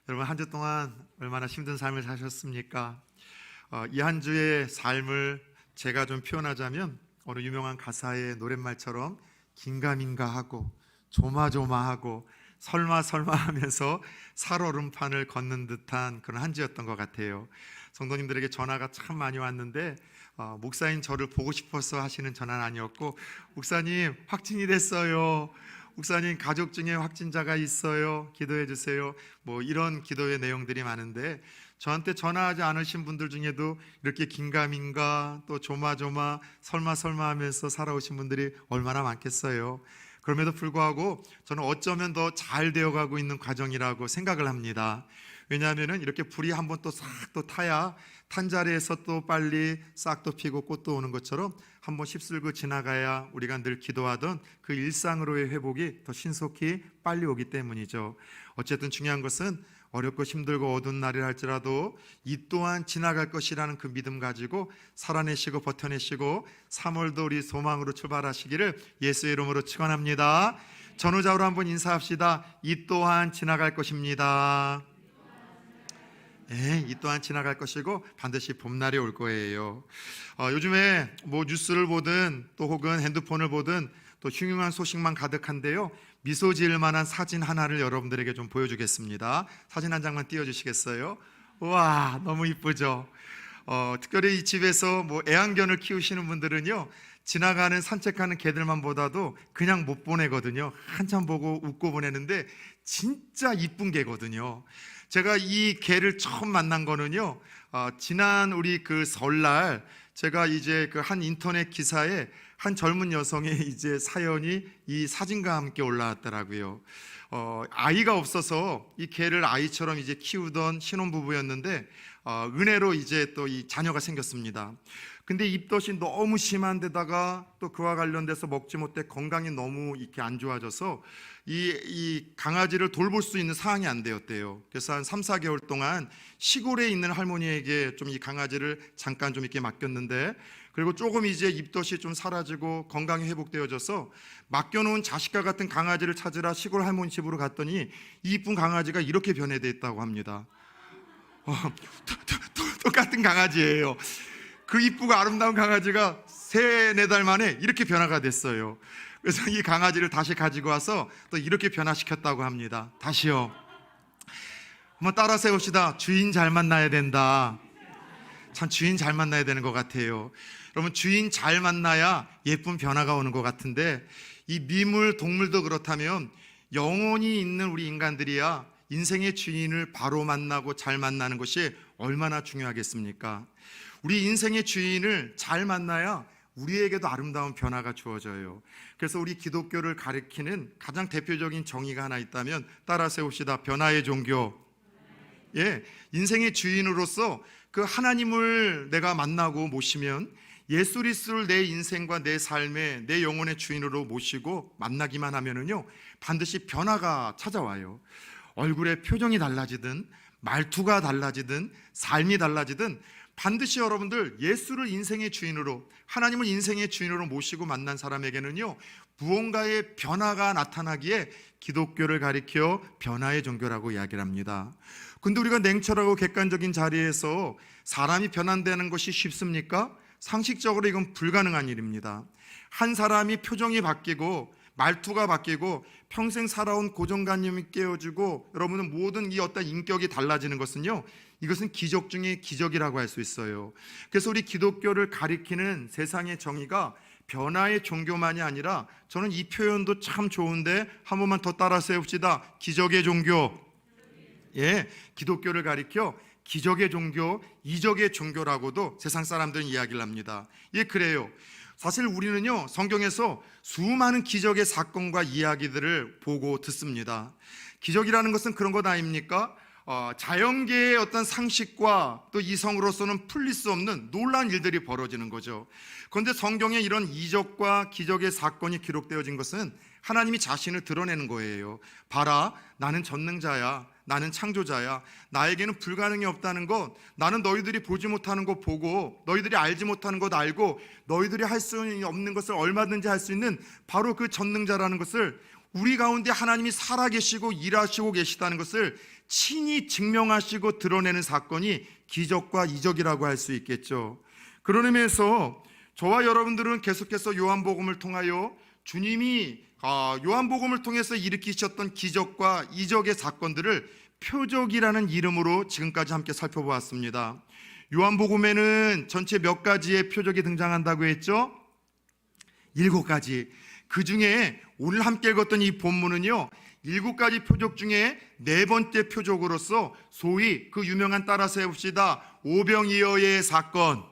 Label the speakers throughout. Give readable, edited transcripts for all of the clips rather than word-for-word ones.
Speaker 1: 여러분, 한 주 동안 얼마나 힘든 삶을 사셨습니까? 이 한 주의 삶을 제가 좀 표현하자면 어느 유명한 가사의 노랫말처럼 긴가민가하고 조마조마하고 설마 하면서 살얼음판을 걷는 듯한 그런 한 주였던 것 같아요. 성도님들에게 전화가 참 많이 왔는데 목사님 저를 보고 싶어서 하시는 전화는 아니었고, 목사님 확진이 됐어요, 목사님 가족 중에 확진자가 있어요, 기도해 주세요, 뭐 이런 기도의 내용들이 많은데, 저한테 전화하지 않으신 분들 중에도 이렇게 긴가민가 또 조마조마 설마 하면서 살아오신 분들이 얼마나 많겠어요. 그럼에도 불구하고 저는 어쩌면 더 잘 되어가고 있는 과정이라고 생각을 합니다. 왜냐하면 이렇게 불이 한번 또 싹 또 타야 탄 자리에서 또 빨리 싹 또 피고 꽃도 오는 것처럼 한번 휩쓸고 지나가야 우리가 늘 기도하던 그 일상으로의 회복이 더 신속히 빨리 오기 때문이죠. 어쨌든 중요한 것은 어렵고 힘들고 어두운 날이라 할지라도 이 또한 지나갈 것이라는 그 믿음 가지고 살아내시고 버텨내시고 3월도 우리 소망으로 출발하시기를 예수의 이름으로 축원합니다. 전후좌우로 한번 인사합시다. 이 또한 지나갈 것입니다. 이 또한 지나갈 것이고 반드시 봄날이 올 거예요. 요즘에 뭐 뉴스를 보든 또 혹은 핸드폰을 보든 또 흉흉한 소식만 가득한데요, 미소 지을 만한 사진 하나를 여러분들에게 좀 보여주겠습니다. 사진 한 장만 띄워주시겠어요? 우와, 너무 이쁘죠? 특별히 이 집에서 뭐 애완견을 키우시는 분들은요, 지나가는 산책하는 개들만 보다도 그냥 못 보내거든요. 한참 보고 웃고 보내는데 진짜 이쁜 개거든요. 제가 이 개를 처음 만난 거는요, 지난 우리 그 설날 제가 이제 그 한 인터넷 기사에 한 젊은 여성의 이제 사연이 이 사진과 함께 올라왔더라고요. 아이가 없어서 이 개를 아이처럼 이제 키우던 신혼부부였는데 은혜로 이제 또 이 자녀가 생겼습니다. 근데 입덧이 너무 심한 데다가 또 그와 관련돼서 먹지 못해 건강이 너무 이렇게 안 좋아져서 이 강아지를 돌볼 수 있는 상황이 안 되었대요. 그래서 한 3-4개월 동안 시골에 있는 할머니에게 좀 이 강아지를 잠깐 좀 이렇게 맡겼는데, 그리고 조금 이제 입덧이 좀 사라지고 건강이 회복되어져서 맡겨놓은 자식과 같은 강아지를 찾으러 시골 할머니 집으로 갔더니 이 이쁜 강아지가 이렇게 변해져 있다고 합니다. 똑같은 강아지예요. 그 이쁘고 아름다운 강아지가 3-4달 만에 이렇게 변화가 됐어요. 그래서 이 강아지를 다시 가지고 와서 또 이렇게 변화시켰다고 합니다. 다시요. 한번 따라서 해봅시다. 주인 잘 만나야 된다. 참 주인 잘 만나야 되는 것 같아요. 여러분, 주인 잘 만나야 예쁜 변화가 오는 것 같은데, 이 미물 동물도 그렇다면 영혼이 있는 우리 인간들이야 인생의 주인을 바로 만나고 잘 만나는 것이 얼마나 중요하겠습니까? 우리 인생의 주인을 잘 만나야 우리에게도 아름다운 변화가 주어져요. 그래서 우리 기독교를 가리키는 가장 대표적인 정의가 하나 있다면 따라 세웁시다. 변화의 종교. 인생의 주인으로서 그 하나님을 내가 만나고 모시면 예수 그리스도를 내 인생과 내 삶의 내 영혼의 주인으로 모시고 만나기만 하면은요, 반드시 변화가 찾아와요. 얼굴의 표정이 달라지든 말투가 달라지든 삶이 달라지든 반드시 여러분들 예수를 인생의 주인으로, 하나님을 인생의 주인으로 모시고 만난 사람에게는요, 무언가의 변화가 나타나기에 기독교를 가리켜 변화의 종교라고 이야기를 합니다. 근데 우리가 냉철하고 객관적인 자리에서 사람이 변한다는 것이 쉽습니까? 상식적으로 이건 불가능한 일입니다. 한 사람이 표정이 바뀌고 말투가 바뀌고 평생 살아온 고정관념이 깨어지고 여러분은 모든 이 어떤 인격이 달라지는 것은요, 이것은 기적 중에 기적이라고 할 수 있어요. 그래서 우리 기독교를 가리키는 세상의 정의가 변화의 종교만이 아니라, 저는 이 표현도 참 좋은데 한 번만 더 따라서 해봅시다. 기적의 종교. 기독교를 가리켜 기적의 종교, 이적의 종교라고도 세상 사람들은 이야기를 합니다. 그래요. 사실 우리는요, 성경에서 수많은 기적의 사건과 이야기들을 보고 듣습니다. 기적이라는 것은 그런 것 아닙니까? 자연계의 어떤 상식과 또 이성으로서는 풀릴 수 없는 놀라운 일들이 벌어지는 거죠. 그런데 성경에 이런 이적과 기적의 사건이 기록되어진 것은 하나님이 자신을 드러내는 거예요. 봐라, 나는 전능자야, 나는 창조자야, 나에게는 불가능이 없다는 것, 나는 너희들이 보지 못하는 것 보고 너희들이 알지 못하는 것 알고 너희들이 할 수 없는 것을 얼마든지 할 수 있는 바로 그 전능자라는 것을, 우리 가운데 하나님이 살아계시고 일하시고 계시다는 것을 친히 증명하시고 드러내는 사건이 기적과 이적이라고 할 수 있겠죠. 그런 의미에서 저와 여러분들은 계속해서 요한복음을 통하여 주님이 요한복음을 통해서 일으키셨던 기적과 이적의 사건들을 표적이라는 이름으로 지금까지 함께 살펴보았습니다. 요한복음에는 전체 몇 가지의 표적이 등장한다고 했죠? 7가지. 그 중에 오늘 함께 읽었던 이 본문은요, 7가지 표적 중에 4번째 표적으로서 소위 그 유명한, 따라서 해봅시다, 오병이어의 사건.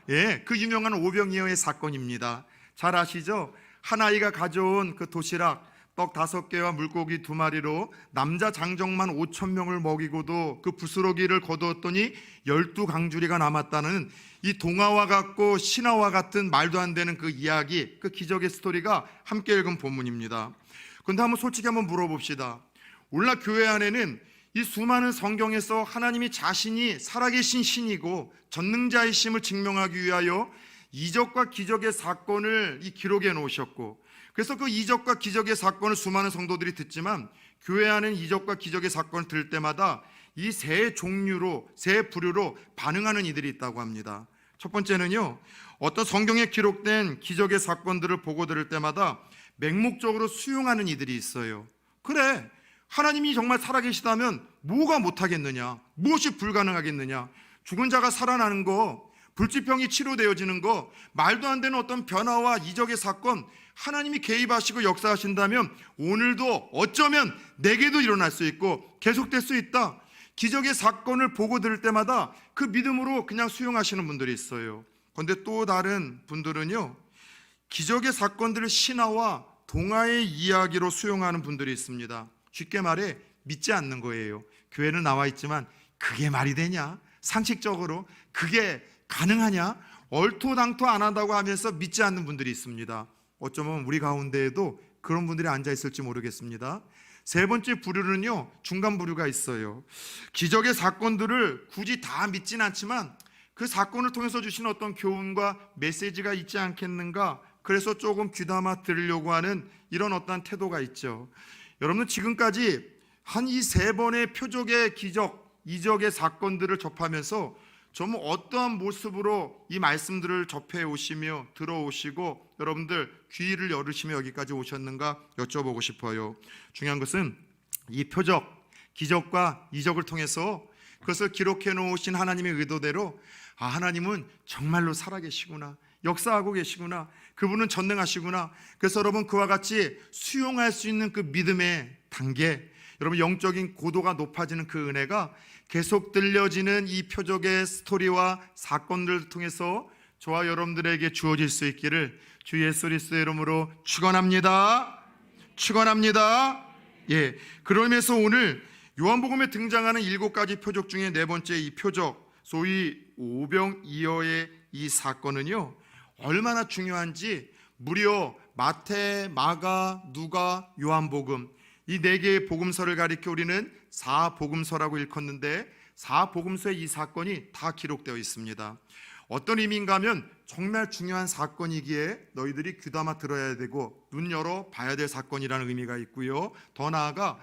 Speaker 1: 예, 그 유명한 오병이어의 사건입니다. 잘 아시죠? 한 아이가 가져온 그 도시락 떡 5개와 물고기 2마리로 남자 장정만 5,000명을 먹이고도 그 부스러기를 거두었더니 12강주리가 남았다는 이 동화와 같고 신화와 같은 말도 안 되는 그 이야기, 그 기적의 스토리가 함께 읽은 본문입니다. 그런데 한번 솔직히 한번 물어봅시다. 오늘날 교회 안에는 이 수많은 성경에서 하나님이 자신이 살아계신 신이고 전능자이심을 증명하기 위하여 이적과 기적의 사건을 이 기록해 놓으셨고, 그래서 그 이적과 기적의 사건을 수많은 성도들이 듣지만 교회 안에는 이적과 기적의 사건을 들을 때마다 이 세 종류로, 세 부류로 반응하는 이들이 있다고 합니다. 첫 번째는요, 어떤 성경에 기록된 기적의 사건들을 보고 들을 때마다 맹목적으로 수용하는 이들이 있어요. 그래, 하나님이 정말 살아계시다면 뭐가 못하겠느냐, 무엇이 불가능하겠느냐, 죽은 자가 살아나는 거, 불치병이 치료되어지는 거, 말도 안 되는 어떤 변화와 이적의 사건, 하나님이 개입하시고 역사하신다면 오늘도 어쩌면 내게도 일어날 수 있고 계속될 수 있다. 기적의 사건을 보고 들을 때마다 그 믿음으로 그냥 수용하시는 분들이 있어요. 그런데 또 다른 분들은요, 기적의 사건들을 신화와 동화의 이야기로 수용하는 분들이 있습니다. 쉽게 말해 믿지 않는 거예요. 교회는 나와 있지만 그게 말이 되냐? 상식적으로 그게 가능하냐? 얼토당토 안 한다고 하면서 믿지 않는 분들이 있습니다. 어쩌면 우리 가운데에도 그런 분들이 앉아 있을지 모르겠습니다. 세 번째 부류는요, 중간 부류가 있어요. 기적의 사건들을 굳이 다 믿진 않지만 그 사건을 통해서 주신 어떤 교훈과 메시지가 있지 않겠는가, 그래서 조금 귀담아 들으려고 하는 이런 어떤 태도가 있죠. 여러분은 지금까지 한 이 3번의 표적의 기적, 이적의 사건들을 접하면서 좀 어떠한 모습으로 이 말씀들을 접해 오시며 들어오시고 여러분들 귀를 열으시며 여기까지 오셨는가 여쭤보고 싶어요. 중요한 것은 이 표적, 기적과 이적을 통해서 그것을 기록해 놓으신 하나님의 의도대로 하나님은 정말로 살아계시구나, 역사하고 계시구나, 그분은 전능하시구나. 그래서 여러분 그와 같이 수용할 수 있는 그 믿음의 단계, 여러분 영적인 고도가 높아지는 그 은혜가 계속 들려지는 이 표적의 스토리와 사건들을 통해서 저와 여러분들에게 주어질 수 있기를 주 예수 그리스도의 이름으로 축원합니다. 축원합니다. 예, 그러면서 오늘 요한복음에 등장하는 7가지 표적 중에 4번째 이 표적, 소위 오병이어의 이 사건은요, 얼마나 중요한지 무려 마태, 마가, 누가, 요한복음 이 4개의 복음서를 가리켜 우리는 4복음서라고 일컫는데 4복음서에 이 사건이 다 기록되어 있습니다. 어떤 의미인가 하면 정말 중요한 사건이기에 너희들이 귀담아 들어야 되고 눈 열어 봐야 될 사건이라는 의미가 있고요. 더 나아가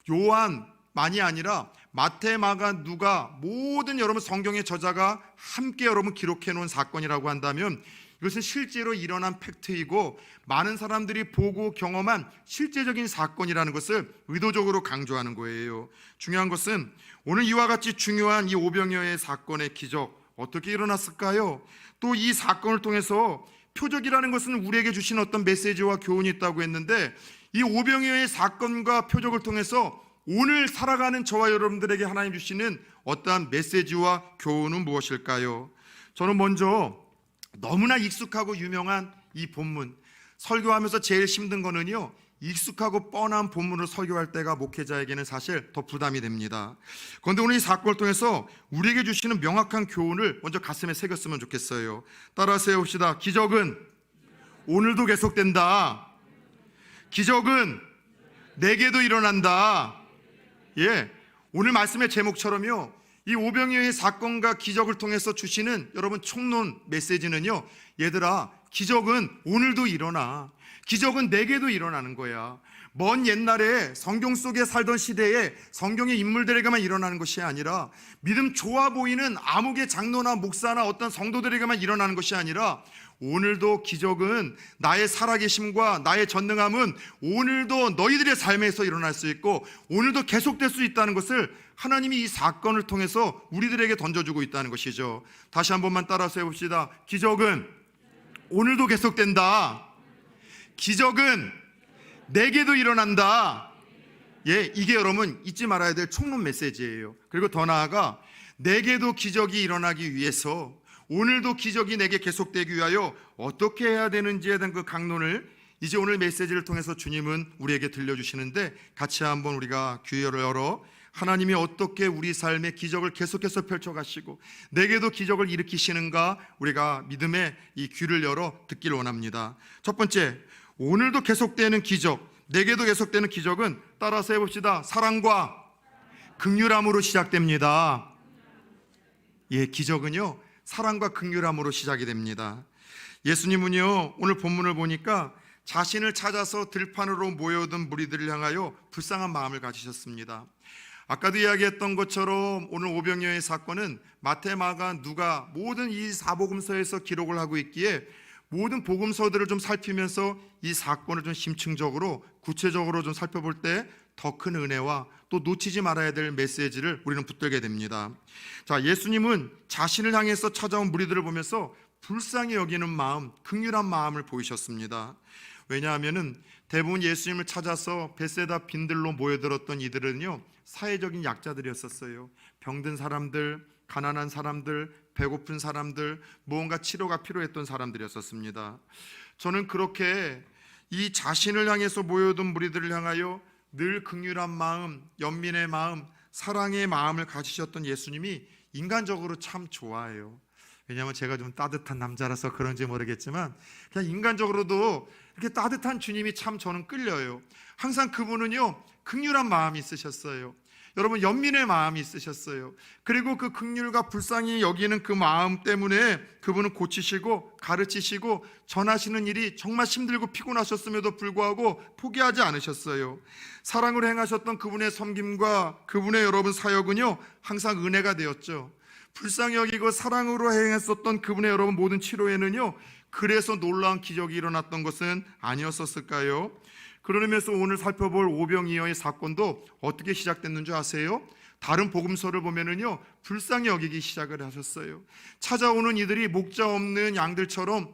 Speaker 1: 요한만이 아니라 마태, 마가, 누가 모든 여러분 성경의 저자가 함께 여러분 기록해 놓은 사건이라고 한다면 이것은 실제로 일어난 팩트이고 많은 사람들이 보고 경험한 실제적인 사건이라는 것을 의도적으로 강조하는 거예요. 중요한 것은 오늘 이와 같이 중요한 이 오병이어의 사건의 기적 어떻게 일어났을까요? 또 이 사건을 통해서 표적이라는 것은 우리에게 주신 어떤 메시지와 교훈이 있다고 했는데 이 오병이어의 사건과 표적을 통해서 오늘 살아가는 저와 여러분들에게 하나님 주시는 어떠한 메시지와 교훈은 무엇일까요? 저는 먼저 너무나 익숙하고 유명한 이 본문, 설교하면서 제일 힘든 거는요, 익숙하고 뻔한 본문을 설교할 때가 목회자에게는 사실 더 부담이 됩니다. 그런데 오늘 이 사건을 통해서 우리에게 주시는 명확한 교훈을 먼저 가슴에 새겼으면 좋겠어요. 따라서 해봅시다. 기적은 오늘도 계속된다. 기적은 내게도 일어난다. 예, 오늘 말씀의 제목처럼요, 이 오병이어의 사건과 기적을 통해서 주시는 여러분 총론 메시지는요, 얘들아 기적은 오늘도 일어나. 기적은 내게도 일어나는 거야. 먼 옛날에 성경 속에 살던 시대에 성경의 인물들에게만 일어나는 것이 아니라 믿음 좋아 보이는 아무개 장로나 목사나 어떤 성도들에게만 일어나는 것이 아니라 오늘도 기적은 나의 살아계심과 나의 전능함은 오늘도 너희들의 삶에서 일어날 수 있고 오늘도 계속될 수 있다는 것을 하나님이 이 사건을 통해서 우리들에게 던져주고 있다는 것이죠. 다시 한 번만 따라서 해봅시다. 기적은 오늘도 계속된다. 기적은 내게도 일어난다. 예, 이게 여러분 잊지 말아야 될 총론 메시지예요. 그리고 더 나아가 내게도 기적이 일어나기 위해서 오늘도 기적이 내게 계속되기 위하여 어떻게 해야 되는지에 대한 그 강론을 이제 오늘 메시지를 통해서 주님은 우리에게 들려주시는데, 같이 한번 우리가 귀를 열어 하나님이 어떻게 우리 삶에 기적을 계속해서 펼쳐가시고 내게도 기적을 일으키시는가 우리가 믿음의 이 귀를 열어 듣기를 원합니다. 첫 번째, 오늘도 계속되는 기적, 내게도 계속되는 기적은 따라서 해봅시다. 사랑과 긍휼함으로 시작됩니다. 예, 기적은요 사랑과 긍휼함으로 시작이 됩니다. 예수님은요 오늘 본문을 보니까 자신을 찾아서 들판으로 모여든 무리들을 향하여 불쌍한 마음을 가지셨습니다. 아까도 이야기했던 것처럼 오늘 오병이어의 사건은 마태, 마가, 누가 모든 이 사복음서에서 기록을 하고 있기에 모든 복음서들을 좀 살피면서 이 사건을 좀 심층적으로 구체적으로 좀 살펴볼 때 더 큰 은혜와 또 놓치지 말아야 될 메시지를 우리는 붙들게 됩니다. 자, 예수님은 자신을 향해서 찾아온 무리들을 보면서 불쌍히 여기는 마음, 긍휼한 마음을 보이셨습니다. 왜냐하면은 대부분 예수님을 찾아서 벳세다 빈들로 모여들었던 이들은요 사회적인 약자들이었었어요. 병든 사람들, 가난한 사람들, 배고픈 사람들, 무언가 치료가 필요했던 사람들이었었습니다. 저는 그렇게 이 자신을 향해서 모여든 무리들을 향하여 늘 긍휼한 마음, 연민의 마음, 사랑의 마음을 가지셨던 예수님이 인간적으로 참 좋아해요. 왜냐하면 제가 좀 따뜻한 남자라서 그런지 모르겠지만 그냥 인간적으로도 이렇게 따뜻한 주님이 참 저는 끌려요. 항상 그분은요 긍휼한 마음이 있으셨어요. 여러분, 연민의 마음이 있으셨어요. 그리고 그 긍휼과 불쌍히 여기는 그 마음 때문에 그분은 고치시고 가르치시고 전하시는 일이 정말 힘들고 피곤하셨음에도 불구하고 포기하지 않으셨어요. 사랑으로 행하셨던 그분의 섬김과 그분의 여러분 사역은요 항상 은혜가 되었죠. 불쌍히 여기고 사랑으로 행했었던 그분의 여러분 모든 치료에는요 그래서 놀라운 기적이 일어났던 것은 아니었었을까요? 그러면서 오늘 살펴볼 오병이어의 사건도 어떻게 시작됐는 줄 아세요? 다른 복음서를 보면은요 불쌍히 여기기 시작을 하셨어요. 찾아오는 이들이 목자 없는 양들처럼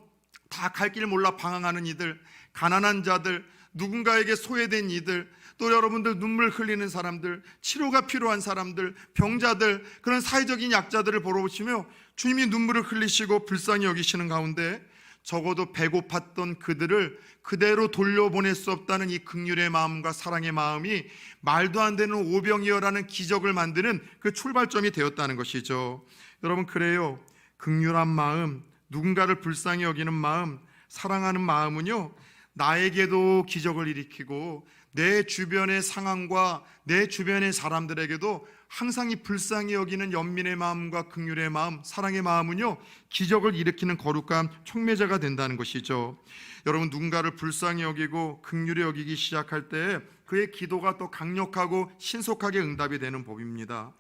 Speaker 1: 다 갈 길 몰라 방황하는 이들, 가난한 자들, 누군가에게 소외된 이들, 또 여러분들 눈물 흘리는 사람들, 치료가 필요한 사람들, 병자들, 그런 사회적인 약자들을 보러 오시며 주님이 눈물을 흘리시고 불쌍히 여기시는 가운데 적어도 배고팠던 그들을 그대로 돌려보낼 수 없다는 이 긍휼의 마음과 사랑의 마음이 말도 안 되는 오병이어라는 기적을 만드는 그 출발점이 되었다는 것이죠. 여러분, 그래요. 긍휼한 마음, 누군가를 불쌍히 여기는 마음, 사랑하는 마음은요 나에게도 기적을 일으키고 내 주변의 상황과 내 주변의 사람들에게도 항상 이 불쌍히 여기는 연민의 마음과 긍휼의 마음, 사랑의 마음은요 기적을 일으키는 거룩한 촉매제가 된다는 것이죠. 여러분, 누군가를 불쌍히 여기고 긍휼히 여기기 시작할 때 그의 기도가 또 강력하고 신속하게 응답이 되는 법입니다.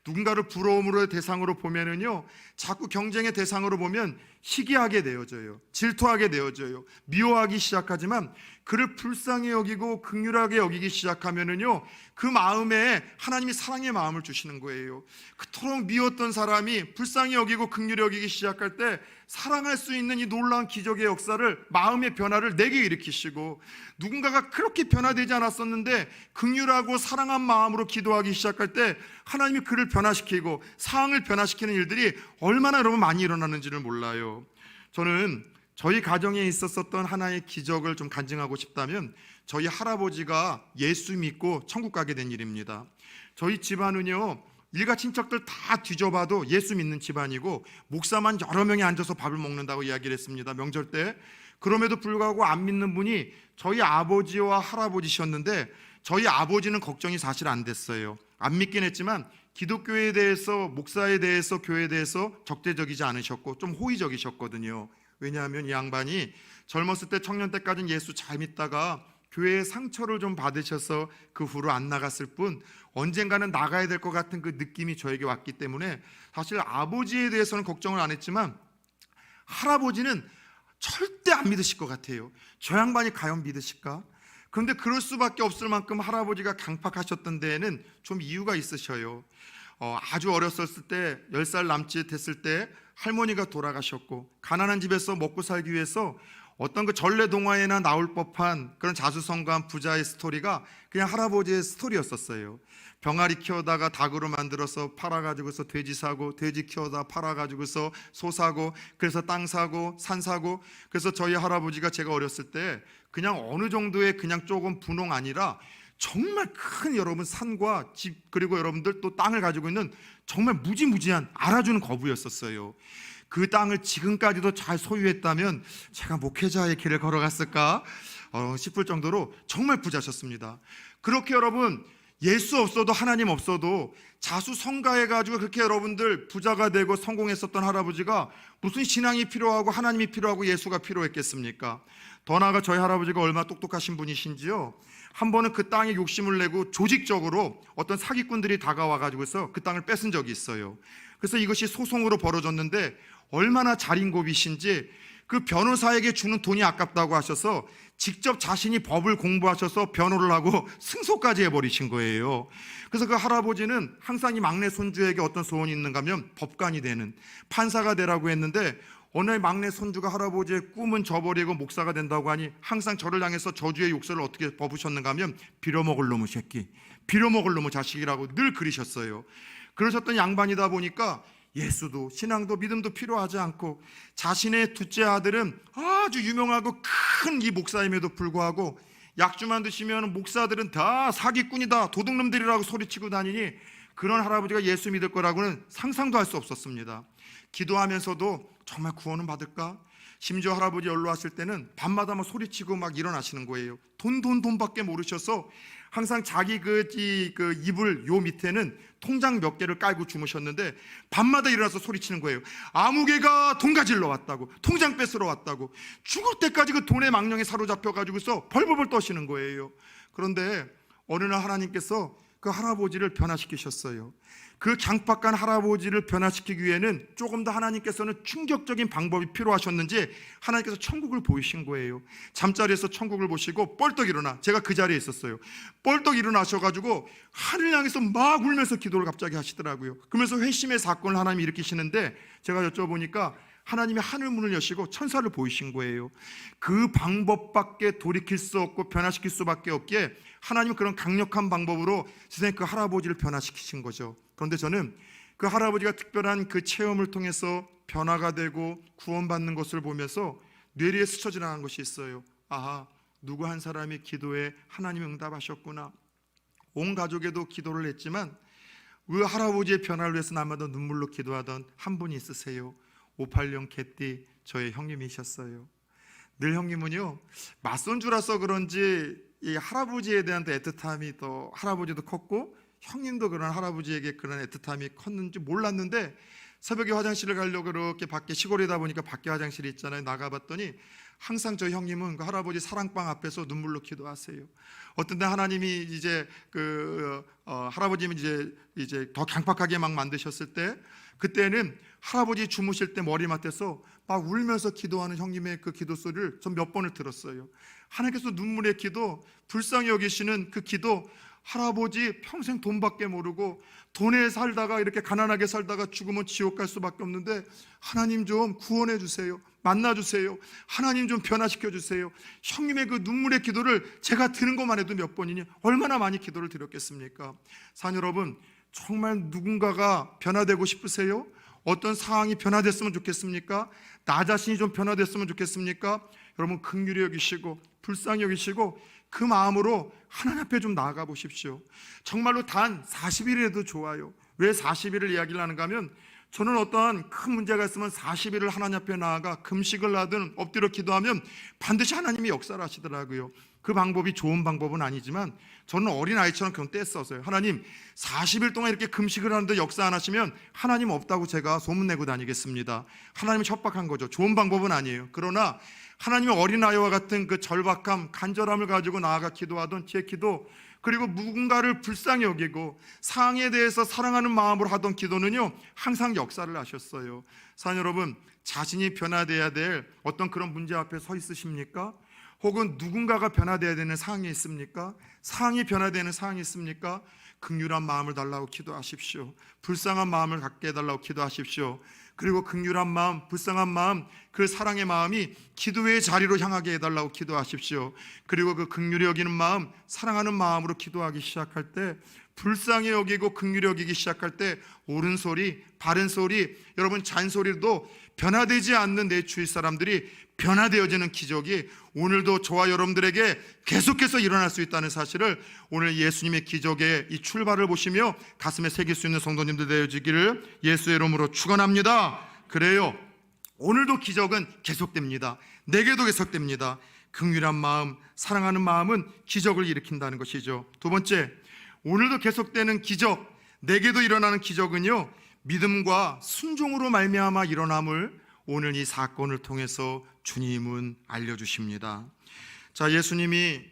Speaker 1: 누군가를 부러움으로 대상으로 보면은요 자꾸 경쟁의 대상으로 보면 시기하게 되어져요. 질투하게 되어져요. 미워하기 시작하지만 그를 불쌍히 여기고 긍휼하게 여기기 시작하면은요 그 마음에 하나님이 사랑의 마음을 주시는 거예요. 그토록 미웠던 사람이 불쌍히 여기고 긍휼히 여기기 시작할 때 사랑할 수 있는 이 놀라운 기적의 역사를, 마음의 변화를 내게 일으키시고, 누군가가 그렇게 변화되지 않았었는데 긍휼하고 사랑한 마음으로 기도하기 시작할 때 하나님이 그를 변화시키고 상황을 변화시키는 일들이 얼마나 여러분 많이 일어나는지를 몰라요. 저는 저희 가정에 있었던 하나의 기적을 좀 간증하고 싶다면 저희 할아버지가 예수 믿고 천국 가게 된 일입니다. 저희 집안은요 일가 친척들 다 뒤져봐도 예수 믿는 집안이고 목사만 여러 명이 앉아서 밥을 먹는다고 이야기를 했습니다. 명절 때. 그럼에도 불구하고 안 믿는 분이 저희 아버지와 할아버지셨는데 저희 아버지는 걱정이 사실 안 됐어요. 안 믿긴 했지만 기독교에 대해서, 목사에 대해서, 교회에 대해서 적대적이지 않으셨고 좀 호의적이셨거든요. 왜냐하면 이 양반이 젊었을 때, 청년 때까지는 예수 잘 믿다가 교회의 상처를 좀 받으셔서 그 후로 안 나갔을 뿐, 언젠가는 나가야 될 것 같은 그 느낌이 저에게 왔기 때문에 사실 아버지에 대해서는 걱정을 안 했지만 할아버지는 절대 안 믿으실 것 같아요. 저 양반이 과연 믿으실까? 그런데 그럴 수밖에 없을 만큼 할아버지가 강팍하셨던 데에는 좀 이유가 있으셔요. 아주 어렸을 때, 10살 남짓 됐을 때 할머니가 돌아가셨고, 가난한 집에서 먹고 살기 위해서 어떤 그 전래 동화에나 나올 법한 그런 자수성가한 부자의 스토리가 그냥 할아버지의 스토리였었어요. 병아리 키우다가 닭으로 만들어서 팔아가지고서 돼지 사고, 돼지 키우다 팔아가지고서 소 사고, 그래서 땅 사고 산 사고. 그래서 저희 할아버지가 제가 어렸을 때 그냥 어느 정도의 그냥 조금 분홍 아니라 정말 큰 여러분 산과 집, 그리고 여러분들 또 땅을 가지고 있는 정말 무지무지한 알아주는 거부였었어요. 그 땅을 지금까지도 잘 소유했다면 제가 목회자의 길을 걸어갔을까 싶을 정도로 정말 부자셨습니다. 그렇게 여러분, 예수 없어도 하나님 없어도 자수성가해가지고 그렇게 여러분들 부자가 되고 성공했었던 할아버지가 무슨 신앙이 필요하고 하나님이 필요하고 예수가 필요했겠습니까? 더 나아가 저희 할아버지가 얼마나 똑똑하신 분이신지요, 한 번은 그 땅에 욕심을 내고 조직적으로 어떤 사기꾼들이 다가와가지고서 그 땅을 뺏은 적이 있어요. 그래서 이것이 소송으로 벌어졌는데 얼마나 자린고비신지 그 변호사에게 주는 돈이 아깝다고 하셔서 직접 자신이 법을 공부하셔서 변호를 하고 승소까지 해버리신 거예요. 그래서 그 할아버지는 항상 이 막내 손주에게 어떤 소원이 있는가 하면 법관이 되는, 판사가 되라고 했는데 어느 날 막내 손주가 할아버지의 꿈은 저버리고 목사가 된다고 하니 항상 저를 향해서 저주의 욕설을 어떻게 퍼부으셨는가 하면 빌어먹을 놈의 새끼, 빌어먹을 놈의 자식이라고 늘 그러셨어요. 그러셨던 양반이다 보니까 예수도 신앙도 믿음도 필요하지 않고, 자신의 둘째 아들은 아주 유명하고 큰 이 목사임에도 불구하고 약주만 드시면 목사들은 다 사기꾼이다, 도둑놈들이라고 소리치고 다니니 그런 할아버지가 예수 믿을 거라고는 상상도 할 수 없었습니다. 기도하면서도 정말 구원은 받을까? 심지어 할아버지 연로하실 때는 밤마다 막 소리치고 막 일어나시는 거예요. 돈밖에 모르셔서 항상 자기 그 이불 요 밑에는 통장 몇 개를 깔고 주무셨는데 밤마다 일어나서 소리치는 거예요. 아무개가 돈 가질러 왔다고, 통장 뺏으러 왔다고. 죽을 때까지 그 돈의 망령에 사로잡혀가지고서 벌벌벌 떠시는 거예요. 그런데 어느 날 하나님께서 그 할아버지를 변화시키셨어요. 그 강팍한 할아버지를 변화시키기 위해는 조금 더 하나님께서는 충격적인 방법이 필요하셨는지 하나님께서 천국을 보이신 거예요. 잠자리에서 천국을 보시고 뻘떡 일어나, 제가 그 자리에 있었어요. 뻘떡 일어나셔가지고 하늘 향해서 막 울면서 기도를 갑자기 하시더라고요. 그러면서 회심의 사건을 하나님이 일으키시는데 제가 여쭤보니까 하나님이 하늘문을 여시고 천사를 보이신 거예요. 그 방법밖에 돌이킬 수 없고 변화시킬 수밖에 없기에 하나님은 그런 강력한 방법으로 세상에 그 할아버지를 변화시키신 거죠. 그런데 저는 그 할아버지가 특별한 그 체험을 통해서 변화가 되고 구원받는 것을 보면서 뇌리에 스쳐 지나간 것이 있어요. 아하, 누구 한 사람이 기도에 하나님이 응답하셨구나. 온 가족에도 기도를 했지만 그 할아버지의 변화를 위해서 날마다 눈물로 기도하던 한 분이 있으세요. 580 개띠 저의 형님이셨어요. 늘 형님은요, 맞손주라서 그런지 이 할아버지에 대한 애틋함이 더, 할아버지도 컸고 형님도 그런 할아버지에게 그런 애틋함이 컸는지 몰랐는데 새벽에 화장실을 가려고 그렇게 밖에, 시골이다 보니까 밖에 화장실이 있잖아요. 나가봤더니 항상 저 형님은 그 할아버지 사랑방 앞에서 눈물로 기도하세요. 어떤 때 하나님이 이제 할아버님이 이제 더 강팍하게 막 만드셨을 때, 그때는 할아버지 주무실 때 머리맡에서 막 울면서 기도하는 형님의 그 기도 소리를 전 몇 번을 들었어요. 하나님께서 눈물의 기도, 불쌍히 여기시는 그 기도, 할아버지 평생 돈밖에 모르고 돈에 살다가 이렇게 가난하게 살다가 죽으면 지옥 갈 수밖에 없는데 하나님 좀 구원해 주세요, 만나주세요, 하나님 좀 변화시켜 주세요. 형님의 그 눈물의 기도를 제가 들은 것만 해도 몇 번이니 얼마나 많이 기도를 드렸겠습니까? 사랑 여러분, 정말 누군가가 변화되고 싶으세요? 어떤 상황이 변화됐으면 좋겠습니까? 나 자신이 좀 변화됐으면 좋겠습니까? 여러분, 긍휼히 여기시고 불쌍히 여기시고 그 마음으로 하나님 앞에 좀 나아가 보십시오. 정말로 단 40일이라도 좋아요. 왜 40일을 이야기를 하는가 하면, 저는 어떠한 큰 문제가 있으면 40일을 하나님 앞에 나아가 금식을 하든 엎드려 기도하면 반드시 하나님이 역사를 하시더라고요. 그 방법이 좋은 방법은 아니지만 저는 어린아이처럼 그런 떼었어요. 하나님 40일 동안 이렇게 금식을 하는데 역사 안 하시면 하나님 없다고 제가 소문내고 다니겠습니다. 하나님이 협박한 거죠. 좋은 방법은 아니에요. 그러나 하나님의 어린아이와 같은 그 절박함, 간절함을 가지고 나아가 기도하던 제 기도, 그리고 누군가를 불쌍히 여기고 상에 대해서 사랑하는 마음으로 하던 기도는요 항상 역사를 하셨어요. 사랑 여러분, 자신이 변화돼야 될 어떤 그런 문제 앞에 서 있으십니까? 혹은 누군가가 변화돼야 되는 상황이 있습니까? 상황이 변화되는 상황이 있습니까? 긍휼한 마음을 달라고 기도하십시오. 불쌍한 마음을 갖게 해달라고 기도하십시오. 그리고 긍휼한 마음, 불쌍한 마음, 그 사랑의 마음이 기도의 자리로 향하게 해달라고 기도하십시오. 그리고 그 긍휼히 여기는 마음, 사랑하는 마음으로 기도하기 시작할 때, 불쌍히 여기고 긍휼히 여기기 시작할 때 옳은 소리, 바른 소리, 여러분 잔소리도 변화되지 않는 내 주위 사람들이 변화되어지는 기적이 오늘도 저와 여러분들에게 계속해서 일어날 수 있다는 사실을 오늘 예수님의 기적의 이 출발을 보시며 가슴에 새길 수 있는 성도님들 되어지기를 예수의 이름으로 축원합니다. 그래요, 오늘도 기적은 계속됩니다. 내게도 계속됩니다. 긍휼한 마음, 사랑하는 마음은 기적을 일으킨다는 것이죠. 두 번째, 오늘도 계속되는 기적, 내게도 일어나는 기적은요 믿음과 순종으로 말미암아 일어남을 오늘 이 사건을 통해서 주님은 알려주십니다. 자, 예수님이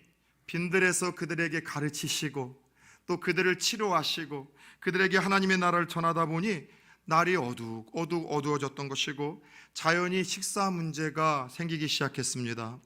Speaker 1: 빈들에서 그들에게 가르치시고 또 그들을 치료하시고 그들에게 하나님의 나라를 전하다 보니 날이 어두워졌던 것이고 자연히 식사 문제가 생기기 시작했습니다.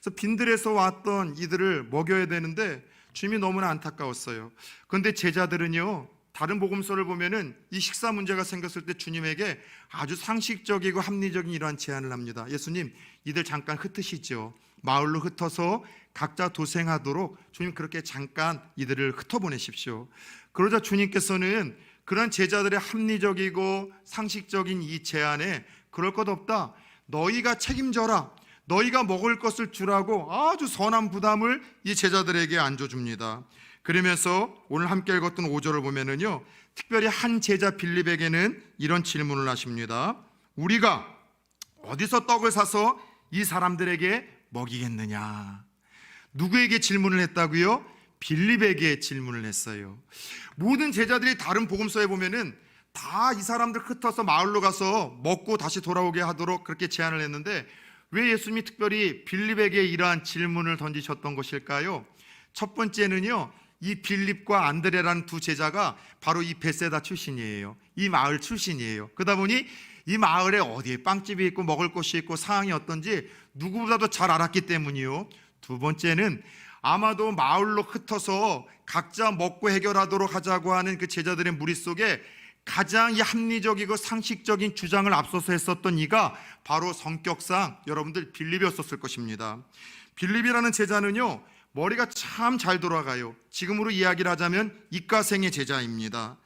Speaker 1: 그래서 빈들에서 왔던 이들을 먹여야 되는데 주님이 너무나 안타까웠어요. 그런데 제자들은요 다른 복음서를 보면은 이 식사 문제가 생겼을 때 주님에게 아주 상식적이고 합리적인 이러한 제안을 합니다. 예수님, 이들 잠깐 흩으시죠. 마을로 흩어서 각자 도생하도록 주님 그렇게 잠깐 이들을 흩어보내십시오. 그러자 주님께서는 그런 제자들의 합리적이고 상식적인 이 제안에 그럴 것 없다, 너희가 책임져라, 너희가 먹을 것을 주라고 아주 선한 부담을 이 제자들에게 안겨줍니다. 그러면서 오늘 함께 읽었던 5절을 보면은요 특별히 한 제자 빌립에게는 이런 질문을 하십니다. 우리가 어디서 떡을 사서 이 사람들에게 먹이겠느냐? 누구에게 질문을 했다고요? 빌립에게 질문을 했어요. 모든 제자들이 다른 복음서에 보면은 다 이 사람들 흩어서 마을로 가서 먹고 다시 돌아오게 하도록 그렇게 제안을 했는데 왜 예수님이 특별히 빌립에게 이러한 질문을 던지셨던 것일까요? 첫 번째는요 이 빌립과 안드레라는 두 제자가 바로 이 베세다 출신이에요. 이 마을 출신이에요. 그러다 보니 이 마을에 어디에 빵집이 있고 먹을 곳이 있고 상황이 어떤지 누구보다도 잘 알았기 때문이요. 두 번째는 아마도 마을로 흩어서 각자 먹고 해결하도록 하자고 하는 그 제자들의 무리 속에 가장 합리적이고 상식적인 주장을 앞서서 했었던 이가 바로 성격상 여러분들 빌립이었을 것입니다. 빌립이라는 제자는요 머리가 참 잘 돌아가요. 지금으로 이야기를 하자면 이과생의 제자입니다.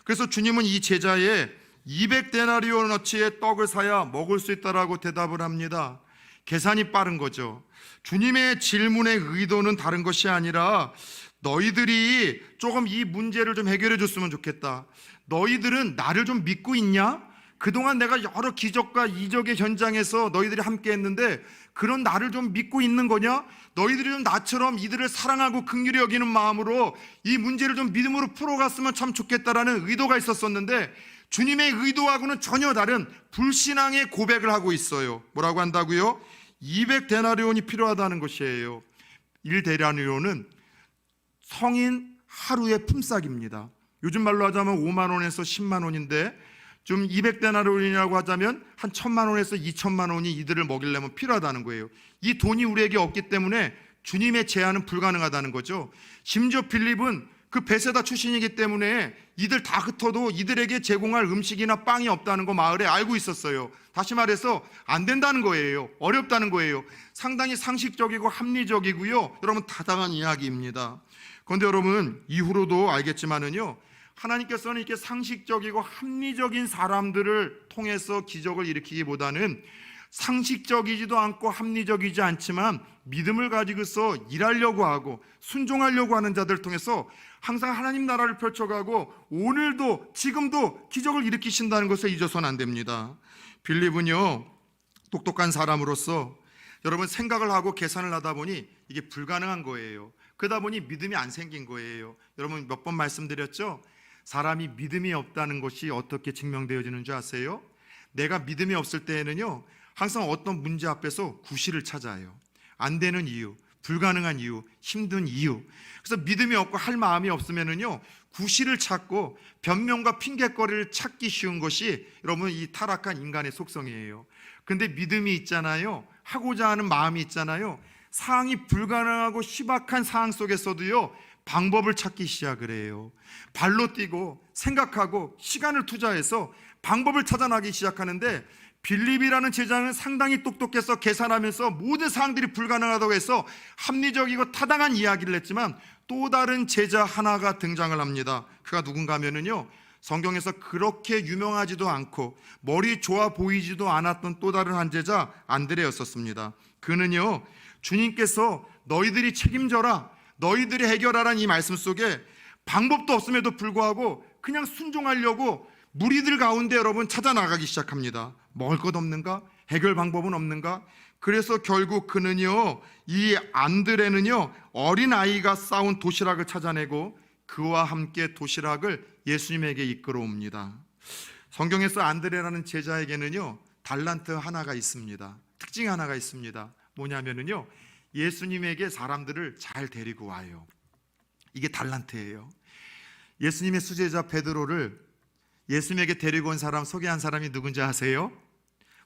Speaker 1: 그래서 주님은 이 제자에 200데나리온어치의 떡을 사야 먹을 수 있다라고 대답을 합니다. 계산이 빠른 거죠. 주님의 질문의 의도는 다른 것이 아니라 너희들이 조금 이 문제를 좀 해결해 줬으면 좋겠다. 너희들은 나를 좀 믿고 있냐? 그동안 내가 여러 기적과 이적의 현장에서 너희들이 함께 했는데 그런 나를 좀 믿고 있는 거냐? 너희들이 좀 나처럼 이들을 사랑하고 긍휼히 여기는 마음으로 이 문제를 좀 믿음으로 풀어갔으면 참 좋겠다라는 의도가 있었었는데 주님의 의도하고는 전혀 다른 불신앙의 고백을 하고 있어요. 뭐라고 한다고요? 200데나리온이 필요하다는 것이에요. 1데나리온은 성인 하루의 품삯입니다. 요즘 말로 하자면 5만 원에서 10만 원인데 좀 200데나리온이라고 하자면 한 1,000만 원에서 2,000만 원이 이들을 먹이려면 필요하다는 거예요. 이 돈이 우리에게 없기 때문에 주님의 제안은 불가능하다는 거죠. 심지어 빌립은 그 베세다 출신이기 때문에 이들 다 흩어도 이들에게 제공할 음식이나 빵이 없다는 거 마을에 알고 있었어요. 다시 말해서 안 된다는 거예요. 어렵다는 거예요. 상당히 상식적이고 합리적이고요. 여러분 타당한 이야기입니다. 그런데 여러분 이후로도 알겠지만은요 하나님께서는 이렇게 상식적이고 합리적인 사람들을 통해서 기적을 일으키기보다는 상식적이지도 않고 합리적이지 않지만 믿음을 가지고서 일하려고 하고 순종하려고 하는 자들을 통해서 항상 하나님 나라를 펼쳐가고 오늘도 지금도 기적을 일으키신다는 것을 잊어서는 안 됩니다. 빌립은요 똑똑한 사람으로서 여러분 생각을 하고 계산을 하다 보니 이게 불가능한 거예요. 그러다 보니 믿음이 안 생긴 거예요. 여러분 몇 번 말씀드렸죠? 사람이 믿음이 없다는 것이 어떻게 증명되어지는 줄 아세요? 내가 믿음이 없을 때에는요, 항상 어떤 문제 앞에서 구실을 찾아요. 안 되는 이유, 불가능한 이유, 힘든 이유. 그래서 믿음이 없고 할 마음이 없으면은요, 구실을 찾고 변명과 핑계거리를 찾기 쉬운 것이 여러분 이 타락한 인간의 속성이에요. 근데 믿음이 있잖아요. 하고자 하는 마음이 있잖아요. 상황이 불가능하고 희박한 상황 속에서도요, 방법을 찾기 시작을 해요. 발로 뛰고 생각하고 시간을 투자해서 방법을 찾아나기 시작하는데, 빌립이라는 제자는 상당히 똑똑해서 계산하면서 모든 상황들이 불가능하다고 해서 합리적이고 타당한 이야기를 했지만, 또 다른 제자 하나가 등장을 합니다. 그가 누군가 하면은요, 성경에서 그렇게 유명하지도 않고 머리 좋아 보이지도 않았던 또 다른 한 제자 안드레였었습니다. 그는요, 주님께서 너희들이 책임져라, 너희들이 해결하라는 이 말씀 속에 방법도 없음에도 불구하고 그냥 순종하려고 무리들 가운데 여러분 찾아 나가기 시작합니다. 먹을 것 없는가? 해결 방법은 없는가? 그래서 결국 그는요, 이 안드레는요, 어린아이가 싸운 도시락을 찾아내고 그와 함께 도시락을 예수님에게 이끌어옵니다. 성경에서 안드레라는 제자에게는요, 달란트 하나가 있습니다. 특징 하나가 있습니다. 뭐냐면은요, 예수님에게 사람들을 잘 데리고 와요. 이게 달란트예요. 예수님의 수제자 베드로를 예수님에게 데리고 온 사람, 소개한 사람이 누군지 아세요?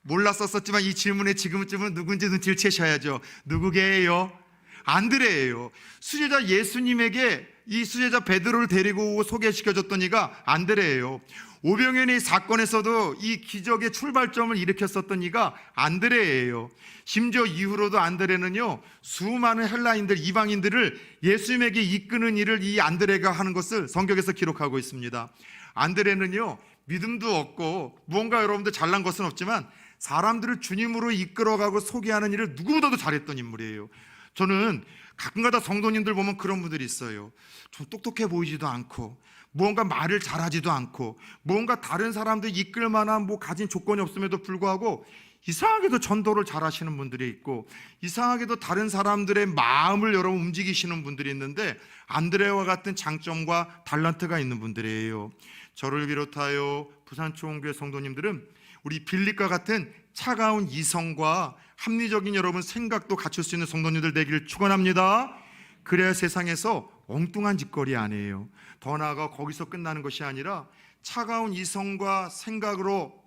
Speaker 1: 몰랐었지만 이 질문에 지금쯤은 누군지 눈치를 채셔야죠. 누구게요? 안드레예요. 수제자 예수님에게 이 수제자 베드로를 데리고 오고 소개시켜줬던 이가 안드레예요. 오병이어의 사건에서도 이 기적의 출발점을 일으켰었던 이가 안드레예요. 심지어 이후로도 안드레는요, 수많은 헬라인들, 이방인들을 예수님에게 이끄는 일을 이 안드레가 하는 것을 성경에서 기록하고 있습니다. 안드레는요, 믿음도 없고 무언가 여러분들 잘난 것은 없지만 사람들을 주님으로 이끌어가고 소개하는 일을 누구보다도 잘했던 인물이에요. 저는 가끔가다 성도님들 보면 그런 분들이 있어요. 좀 똑똑해 보이지도 않고 무언가 말을 잘하지도 않고 무언가 다른 사람들 이끌 만한 가진 조건이 없음에도 불구하고 이상하게도 전도를 잘하시는 분들이 있고 이상하게도 다른 사람들의 마음을 여러분 움직이시는 분들이 있는데, 안드레와 같은 장점과 달란트가 있는 분들이에요. 저를 비롯하여 부산초원교회 성도님들은 우리 빌립과 같은 차가운 이성과 합리적인 여러분 생각도 갖출 수 있는 성도님들 되기를 축원합니다. 그래야 세상에서 엉뚱한 짓거리 안 해요. 더 나아가 거기서 끝나는 것이 아니라 차가운 이성과 생각으로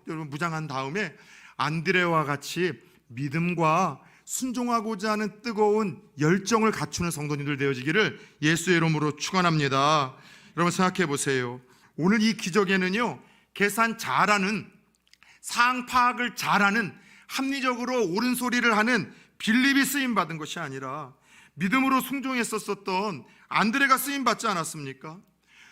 Speaker 1: 여러분 무장한 다음에 안드레와 같이 믿음과 순종하고자 하는 뜨거운 열정을 갖추는 성도님들 되어지기를 예수의 이름으로 축원합니다. 여러분 생각해 보세요. 오늘 이 기적에는요, 계산 잘하는, 상황 파악을 잘하는, 합리적으로 옳은 소리를 하는 빌립이 쓰임받은 것이 아니라 믿음으로 순종했었던 안드레가 쓰임받지 않았습니까?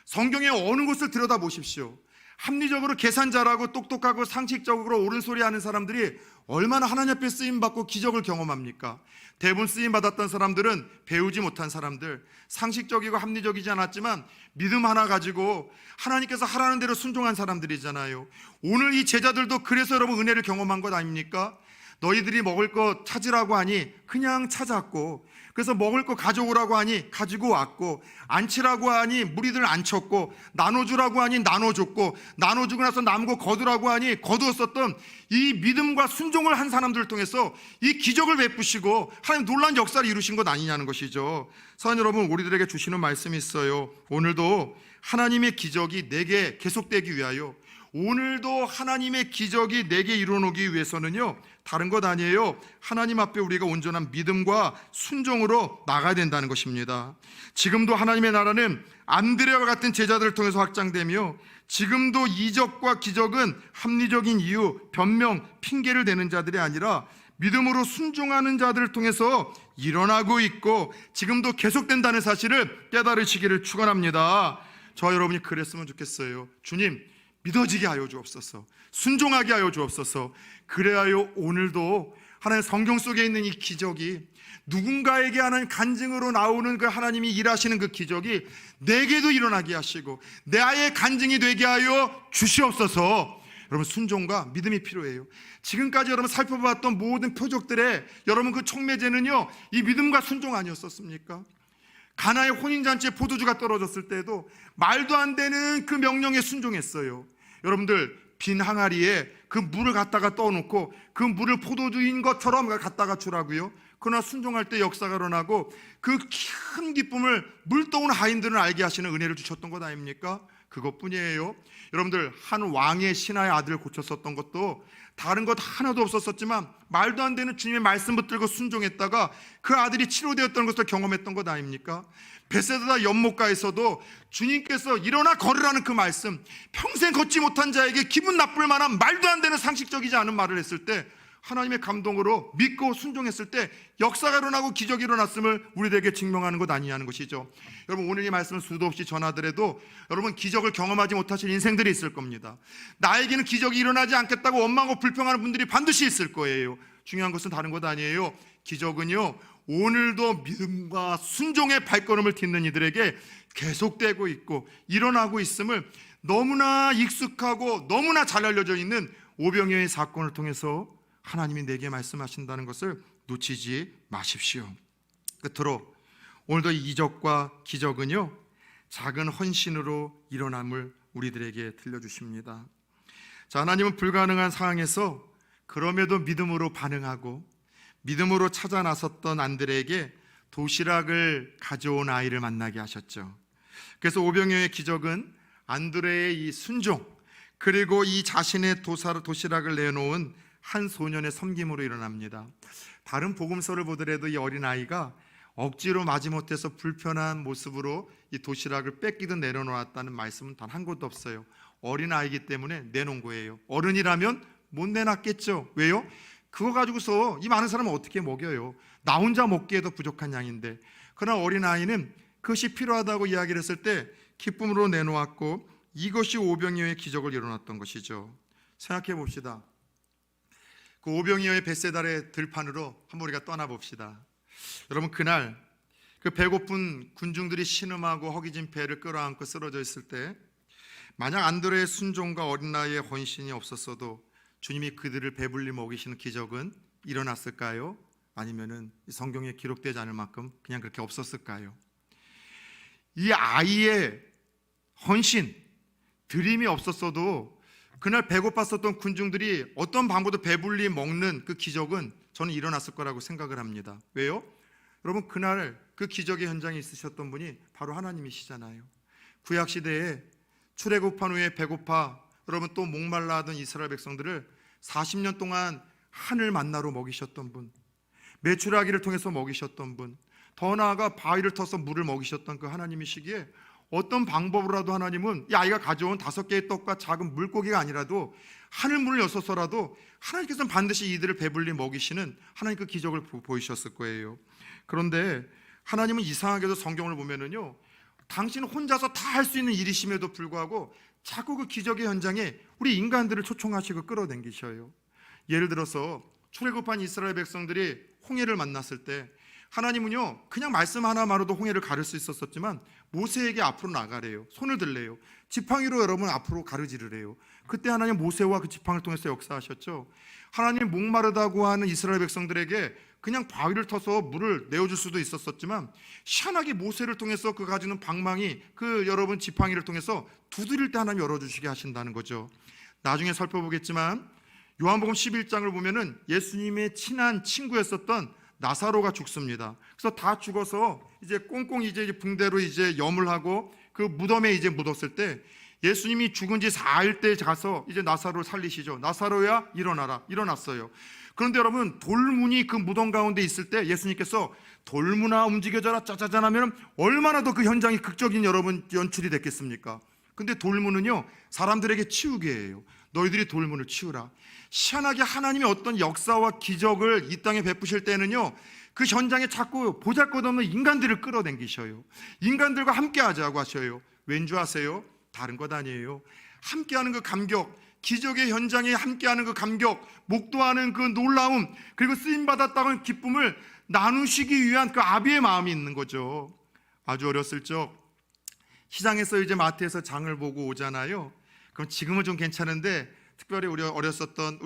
Speaker 1: 성경의 어느 곳을 들여다보십시오. 합리적으로 계산 잘하고 똑똑하고 상식적으로 옳은 소리 하는 사람들이 얼마나 하나님 앞에 쓰임받고 기적을 경험합니까? 대부분 쓰임받았던 사람들은 배우지 못한 사람들, 상식적이고 합리적이지 않았지만 믿음 하나 가지고 하나님께서 하라는 대로 순종한 사람들이잖아요. 오늘 이 제자들도 그래서 여러분 은혜를 경험한 것 아닙니까? 너희들이 먹을 거 찾으라고 하니 그냥 찾았고, 그래서 먹을 거 가져오라고 하니 가지고 왔고, 앉히라고 하니 무리들 앉혔고, 나눠주라고 하니 나눠줬고, 나눠주고 나서 남은 거 거두라고 하니 거두었었던 이 믿음과 순종을 한 사람들을 통해서 이 기적을 베푸시고 하나님 놀라운 역사를 이루신 것 아니냐는 것이죠. 사랑하는 여러분, 우리들에게 주시는 말씀이 있어요. 오늘도 하나님의 기적이 내게 계속되기 위하여, 오늘도 하나님의 기적이 내게 이루어놓기 위해서는요, 다른 것 아니에요. 하나님 앞에 우리가 온전한 믿음과 순종으로 나가야 된다는 것입니다. 지금도 하나님의 나라는 안드레와 같은 제자들을 통해서 확장되며, 지금도 이적과 기적은 합리적인 이유, 변명, 핑계를 대는 자들이 아니라 믿음으로 순종하는 자들을 통해서 일어나고 있고 지금도 계속된다는 사실을 깨달으시기를 축원합니다. 저와 여러분이 그랬으면 좋겠어요. 주님, 믿어지게 하여 주옵소서, 순종하게 하여 주옵소서. 그래야요, 오늘도 하나님 성경 속에 있는 이 기적이, 누군가에게 하는 간증으로 나오는 그 하나님이 일하시는 그 기적이 내게도 일어나게 하시고 내 아이의 간증이 되게 하여 주시옵소서. 여러분, 순종과 믿음이 필요해요. 지금까지 여러분 살펴봤던 모든 표적들의 여러분 그 촉매제는요, 이 믿음과 순종 아니었었습니까? 가나의 혼인잔치에 포도주가 떨어졌을 때도 말도 안 되는 그 명령에 순종했어요. 여러분들, 빈 항아리에 그 물을 갖다가 떠놓고 그 물을 포도주인 것처럼 갖다가 주라고요. 그러나 순종할 때 역사가 일어나고 그 큰 기쁨을 물떠온 하인들은 알게 하시는 은혜를 주셨던 것 아닙니까? 그것뿐이에요. 여러분들, 한 왕의 신하의 아들을 고쳤었던 것도 다른 것 하나도 없었지만 말도 안 되는 주님의 말씀 붙들고 순종했다가 그 아들이 치료되었던 것을 경험했던 것 아닙니까? 베세다 연못가에서도 주님께서 일어나 걸으라는 그 말씀, 평생 걷지 못한 자에게 기분 나쁠 만한 말도 안 되는 상식적이지 않은 말을 했을 때 하나님의 감동으로 믿고 순종했을 때 역사가 일어나고 기적이 일어났음을 우리들에게 증명하는 것 아니냐는 것이죠. 여러분, 오늘 이 말씀을 수도 없이 전하더라도 여러분 기적을 경험하지 못하실 인생들이 있을 겁니다. 나에게는 기적이 일어나지 않겠다고 원망하고 불평하는 분들이 반드시 있을 거예요. 중요한 것은 다른 것 아니에요. 기적은요, 오늘도 믿음과 순종의 발걸음을 딛는 이들에게 계속되고 있고 일어나고 있음을 너무나 익숙하고 너무나 잘 알려져 있는 오병이어의 사건을 통해서 하나님이 내게 말씀하신다는 것을 놓치지 마십시오. 끝으로 오늘도 이 이적과 기적은요, 작은 헌신으로 일어남을 우리들에게 들려주십니다. 자, 하나님은 불가능한 상황에서 그럼에도 믿음으로 반응하고 믿음으로 찾아 나섰던 안드레에게 도시락을 가져온 아이를 만나게 하셨죠. 그래서 오병이어의 기적은 안드레의 이 순종, 그리고 이 자신의 도시락을 내놓은 한 소년의 섬김으로 일어납니다. 다른 복음서를 보더라도 이 어린아이가 억지로 마지못해서 불편한 모습으로 이 도시락을 뺏기듯 내려놓았다는 말씀은 단 한 곳도 없어요. 어린아이기 때문에 내놓은 거예요. 어른이라면 못 내놨겠죠. 왜요? 그거 가지고서 이 많은 사람은 어떻게 먹여요? 나 혼자 먹기에도 부족한 양인데. 그러나 어린아이는 그것이 필요하다고 이야기를 했을 때 기쁨으로 내놓았고 이것이 오병이어의 기적을 일어났던 것이죠. 생각해 봅시다. 그 오병이어의 벳세다의 들판으로 한번 우리가 떠나봅시다. 여러분, 그날 그 배고픈 군중들이 신음하고 허기진 배를 끌어안고 쓰러져 있을 때 만약 안드레의 순종과 어린아이의 헌신이 없었어도 주님이 그들을 배불리 먹이시는 기적은 일어났을까요? 아니면은 성경에 기록되지 않을 만큼 그냥 그렇게 없었을까요? 이 아이의 헌신, 드림이 없었어도 그날 배고팠었던 군중들이 어떤 방법도 배불리 먹는 그 기적은 저는 일어났을 거라고 생각을 합니다. 왜요? 여러분, 그날 그 기적의 현장에 있으셨던 분이 바로 하나님이시잖아요. 구약시대에 출애굽한 후에 배고파 여러분 또 목말라 하던 이스라엘 백성들을 40년 동안 하늘 만나로 먹이셨던 분, 메추라기를 통해서 먹이셨던 분, 더 나아가 바위를 터서 물을 먹이셨던 그 하나님이시기에 어떤 방법으로라도 하나님은 이 아이가 가져온 5개의 떡과 작은 물고기가 아니라도 하늘문을 여서서라도 하나님께서는 반드시 이들을 배불리 먹이시는 하나님 그 기적을 보이셨을 거예요. 그런데 하나님은 이상하게도 성경을 보면은요, 당신 혼자서 다 할 수 있는 일이심에도 불구하고 자꾸 그 기적의 현장에 우리 인간들을 초청하시고 끌어당기셔요. 예를 들어서 출애굽한 이스라엘 백성들이 홍해를 만났을 때 하나님은요, 그냥 말씀 하나만으로도 홍해를 가를 수 있었지만 모세에게 앞으로 나가래요. 손을 들래요. 지팡이로 여러분 앞으로 가르지르래요. 그때 하나님 모세와 그 지팡이를 통해서 역사하셨죠. 하나님 목마르다고 하는 이스라엘 백성들에게 그냥 바위를 터서 물을 내어줄 수도 있었지만 희한하게 모세를 통해서 그 가지는 방망이, 그 여러분 지팡이를 통해서 두드릴 때 하나님 열어주시게 하신다는 거죠. 나중에 살펴보겠지만 요한복음 11장을 보면은 예수님의 친한 친구였었던 나사로가 죽습니다. 그래서 다 죽어서 이제 꽁꽁 이제 붕대로 이제 염을 하고 그 무덤에 이제 묻었을 때 예수님이 죽은 지 4일 때 가서 이제 나사로를 살리시죠. 나사로야 일어나라. 일어났어요. 그런데 여러분, 돌문이 그 무덤 가운데 있을 때 예수님께서 돌문아 움직여져라 짜자잔 하면 얼마나 더 그 현장이 극적인 여러분 연출이 됐겠습니까? 근데 돌문은요, 사람들에게 치우게 해요. 너희들이 돌문을 치우라. 희한하게 하나님의 어떤 역사와 기적을 이 땅에 베푸실 때는요, 그 현장에 자꾸 보잘것없는 인간들을 끌어당기셔요. 인간들과 함께 하자고 하셔요. 왠지 아세요? 다른 것 아니에요. 함께하는 그 감격, 기적의 현장에 함께하는 그 감격, 목도하는 그 놀라움, 그리고 쓰임받았다는 기쁨을 나누시기 위한 그 아비의 마음이 있는 거죠. 아주 어렸을 적 시장에서 이제 마트에서 장을 보고 오잖아요. 그럼 지금은 좀 괜찮은데 특별히 우리 어렸었던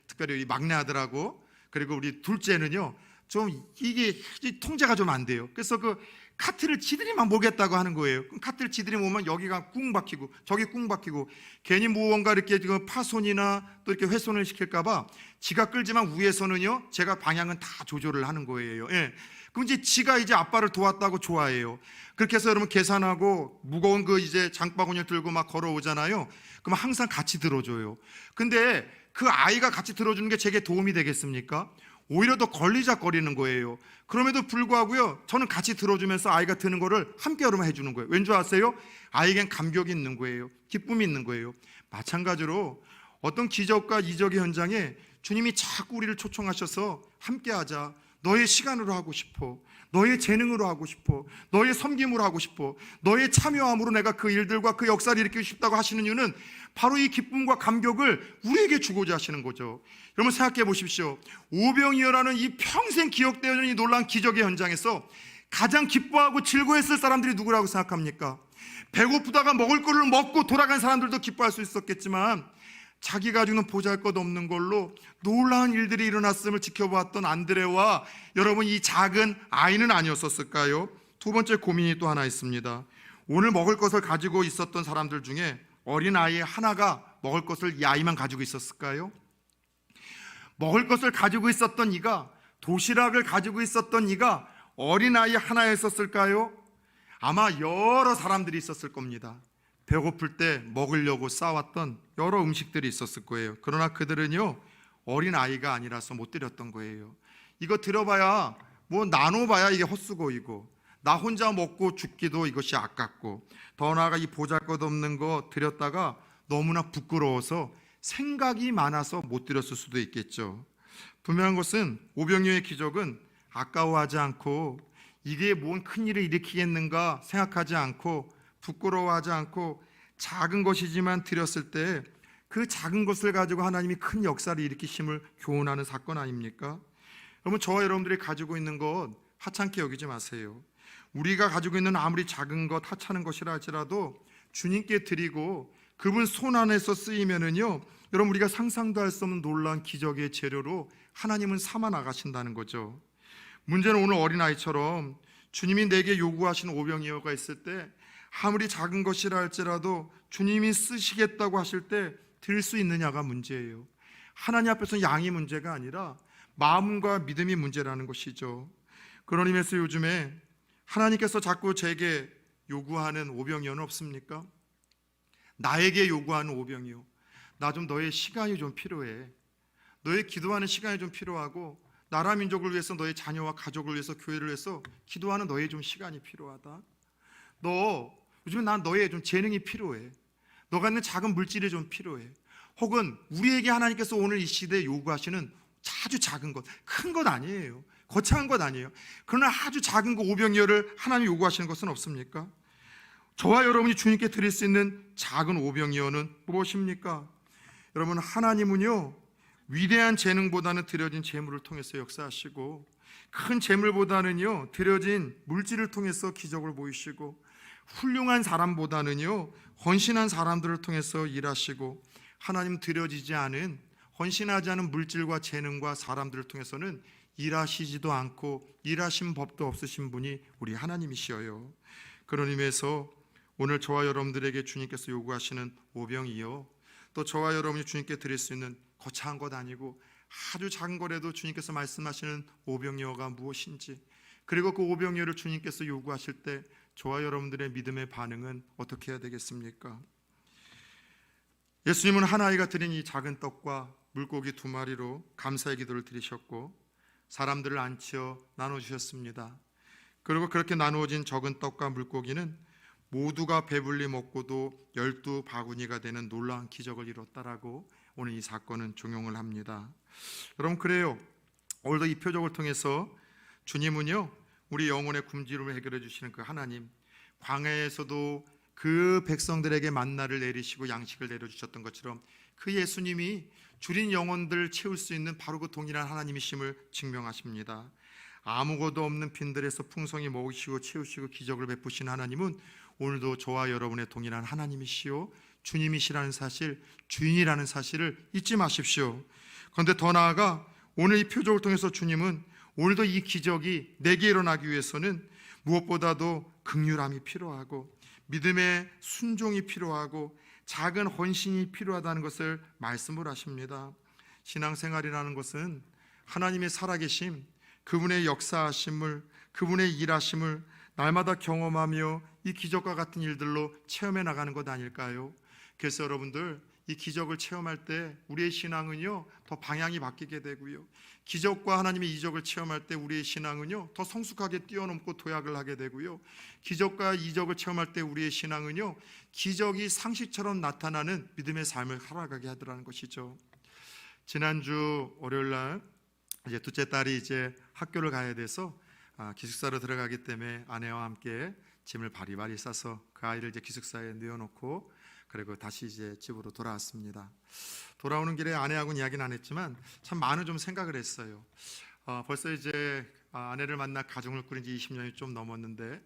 Speaker 1: 특별히 우리 막내 아들하고 그리고 우리 둘째는요, 좀 이게 통제가 좀 안 돼요. 그래서 그 카트를 지들이 막 모겠다고 하는 거예요. 그럼 카트를 지들이 모으면 여기가 꿍 박히고 저기 꿍 박히고, 괜히 무언가 이렇게 파손이나 또 이렇게 훼손을 시킬까봐 지가 끌지만 위에서는요, 제가 방향은 다 조절을 하는 거예요. 예. 그럼 이제 지가 이제 아빠를 도왔다고 좋아해요. 그렇게 해서 여러분 계산하고 무거운 그 이제 장바구니를 들고 막 걸어오잖아요. 그럼 항상 같이 들어줘요. 근데 그 아이가 같이 들어주는 게 제게 도움이 되겠습니까? 오히려 더 걸리적거리는 거예요. 그럼에도 불구하고요, 저는 같이 들어주면서 아이가 드는 거를 함께 여러분 해주는 거예요. 왠 줄 아세요? 아이에겐 감격이 있는 거예요. 기쁨이 있는 거예요. 마찬가지로 어떤 기적과 이적의 현장에 주님이 자꾸 우리를 초청하셔서 함께 하자, 너의 시간으로 하고 싶어, 너의 재능으로 하고 싶어, 너의 섬김으로 하고 싶어, 너의 참여함으로 내가 그 일들과 그 역사를 일으키고 싶다고 하시는 이유는 바로 이 기쁨과 감격을 우리에게 주고자 하시는 거죠. 여러분 생각해 보십시오. 오병이어라는 이 평생 기억되어 있는 이 놀라운 기적의 현장에서 가장 기뻐하고 즐거워했을 사람들이 누구라고 생각합니까? 배고프다가 먹을 거를 먹고 돌아간 사람들도 기뻐할 수 있었겠지만, 자기가 가지고는 보잘것없는 걸로 놀라운 일들이 일어났음을 지켜보았던 안드레와 여러분 이 작은 아이는 아니었었을까요? 두 번째 고민이 또 하나 있습니다. 오늘 먹을 것을 가지고 있었던 사람들 중에 어린 아이 하나가 먹을 것을 이 아이만 가지고 있었을까요? 먹을 것을 가지고 있었던 이가, 도시락을 가지고 있었던 이가 어린 아이 하나였었을까요? 아마 여러 사람들이 있었을 겁니다. 배고플 때 먹으려고 싸왔던 여러 음식들이 있었을 거예요. 그러나 그들은요, 어린 아이가 아니라서 못 드렸던 거예요. 이거 들어봐야 뭐 나눠봐야 이게 헛수고이고, 나 혼자 먹고 죽기도 이것이 아깝고, 더 나아가 이 보잘것없는 거 드렸다가 너무나 부끄러워서 생각이 많아서 못 드렸을 수도 있겠죠. 분명한 것은 오병이어의 기적은 아까워하지 않고 이게 뭔 큰일을 일으키겠는가 생각하지 않고 부끄러워하지 않고 작은 것이지만 드렸을 때 그 작은 것을 가지고 하나님이 큰 역사를 일으키심을 교훈하는 사건 아닙니까? 여러분, 저와 여러분들이 가지고 있는 것 하찮게 여기지 마세요. 우리가 가지고 있는 아무리 작은 것, 하찮은 것이라 할지라도 주님께 드리고 그분 손 안에서 쓰이면은요, 여러분 우리가 상상도 할 수 없는 놀라운 기적의 재료로 하나님은 삼아 나가신다는 거죠. 문제는 오늘 어린아이처럼 주님이 내게 요구하신 오병이어가 있을 때 아무리 작은 것이라 할지라도 주님이 쓰시겠다고 하실 때 들 수 있느냐가 문제예요. 하나님 앞에서는 양이 문제가 아니라 마음과 믿음이 문제라는 것이죠. 그런 의미에서 요즘에 하나님께서 자꾸 제게 요구하는 오병이어는 없습니까? 나에게 요구하는 오병이어, 나 좀 너의 시간이 좀 필요해. 너의 기도하는 시간이 좀 필요하고, 나라 민족을 위해서, 너의 자녀와 가족을 위해서, 교회를 위해서 기도하는 너의 좀 시간이 필요하다. 너 요즘에 난 너의 좀 재능이 필요해. 너가 있는 작은 물질이 좀 필요해. 혹은 우리에게 하나님께서 오늘 이 시대에 요구하시는 아주 작은 것, 큰 것 아니에요. 거창한 것 아니에요. 그러나 아주 작은 거 오병이어를 하나님이 요구하시는 것은 없습니까? 저와 여러분이 주님께 드릴 수 있는 작은 오병이어는 무엇입니까? 여러분, 하나님은요, 위대한 재능보다는 드려진 재물을 통해서 역사하시고, 큰 재물보다는요, 드려진 물질을 통해서 기적을 보이시고, 훌륭한 사람보다는요, 헌신한 사람들을 통해서 일하시고, 하나님 드려지지 않은, 헌신하지 않은 물질과 재능과 사람들을 통해서는 일하시지도 않고 일하신 법도 없으신 분이 우리 하나님이시여요. 그런 의미에서 오늘 저와 여러분들에게 주님께서 요구하시는 오병이어, 또 저와 여러분이 주님께 드릴 수 있는 거창한 것 아니고 아주 작은 거라도 주님께서 말씀하시는 오병이어가 무엇인지, 그리고 그 오병이어를 주님께서 요구하실 때 저와 여러분들의 믿음의 반응은 어떻게 해야 되겠습니까? 예수님은 한 아이가 드린 이 작은 떡과 물고기 2마리로 감사의 기도를 드리셨고 사람들을 앉혀 나눠주셨습니다. 그리고 그렇게 나누어진 적은 떡과 물고기는 모두가 배불리 먹고도 12바구니가 되는 놀라운 기적을 이뤘다라고 오늘 이 사건은 종용을 합니다. 여러분, 그래요. 오늘도 이 표적을 통해서 주님은요, 우리 영혼의 굶주림을 해결해 주시는 그 하나님, 광야에서도 그 백성들에게 만나를 내리시고 양식을 내려주셨던 것처럼 그 예수님이 줄인 영혼들을 채울 수 있는 바로 그 동일한 하나님이심을 증명하십니다. 아무것도 없는 빈들에서 풍성히 먹이시고 채우시고 기적을 베푸신 하나님은 오늘도 저와 여러분의 동일한 하나님이시요 주님이시라는 사실, 주인이라는 사실을 잊지 마십시오. 그런데 더 나아가 오늘 이 표적을 통해서 주님은 오늘도 이 기적이 내게 일어나기 위해서는 무엇보다도 긍휼함이 필요하고 믿음의 순종이 필요하고 작은 헌신이 필요하다는 것을 말씀을 하십니다. 신앙생활이라는 것은 하나님의 살아계심, 그분의 역사하심을, 그분의 일하심을 날마다 경험하며 이 기적과 같은 일들로 체험해 나가는 것 아닐까요? 그래서 여러분들 이 기적을 체험할 때 우리의 신앙은요 더 방향이 바뀌게 되고요, 기적과 하나님의 이적을 체험할 때 우리의 신앙은요 더 성숙하게 뛰어넘고 도약을 하게 되고요, 기적과 이적을 체험할 때 우리의 신앙은요 기적이 상식처럼 나타나는 믿음의 삶을 살아가게 하더라는 것이죠. 지난주 월요일날 이제 둘째 딸이 이제 학교를 가야 돼서 기숙사로 들어가기 때문에 아내와 함께 짐을 바리바리 싸서 그 아이를 이제 기숙사에 넣어놓고 그리고 다시 이제 집으로 돌아왔습니다. 돌아오는 길에 아내하고는 이야기는 안 했지만 참 많은 좀 생각을 했어요. 벌써 이제 아내를 만나 가정을 꾸린 지 20년이 좀 넘었는데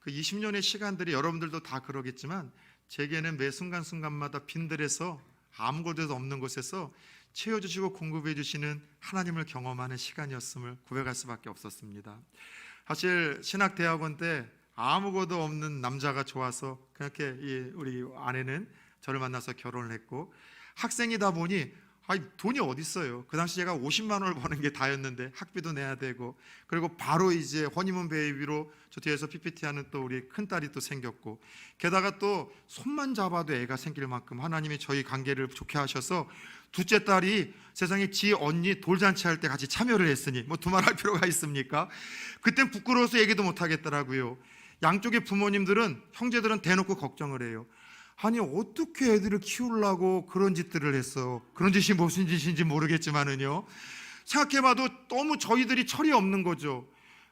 Speaker 1: 그 20년의 시간들이 여러분들도 다 그러겠지만 제게는 매 순간순간마다 빈들에서 아무것도 없는 곳에서 채워주시고 공급해 주시는 하나님을 경험하는 시간이었음을 고백할 수밖에 없었습니다. 사실 신학대학원 때 아무것도 없는 남자가 좋아서 그렇게 우리 아내는 저를 만나서 결혼을 했고, 학생이다 보니 돈이 어디 있어요. 그 당시 제가 50만 원을 버는 게 다였는데 학비도 내야 되고, 그리고 바로 이제 허니문 베이비로 저 뒤에서 PPT하는 또 우리 큰딸이 또 생겼고, 게다가 또 손만 잡아도 애가 생길 만큼 하나님이 저희 관계를 좋게 하셔서 둘째 딸이 세상에 지 언니 돌잔치 할 때 같이 참여를 했으니 뭐 두말할 필요가 있습니까? 그땐 부끄러워서 얘기도 못 하겠더라고요. 양쪽의 부모님들은, 형제들은 대놓고 걱정을 해요. 아니 어떻게 애들을 키우려고 그런 짓들을 했어. 그런 짓이 무슨 짓인지 모르겠지만은요, 생각해봐도 너무 저희들이 철이 없는 거죠.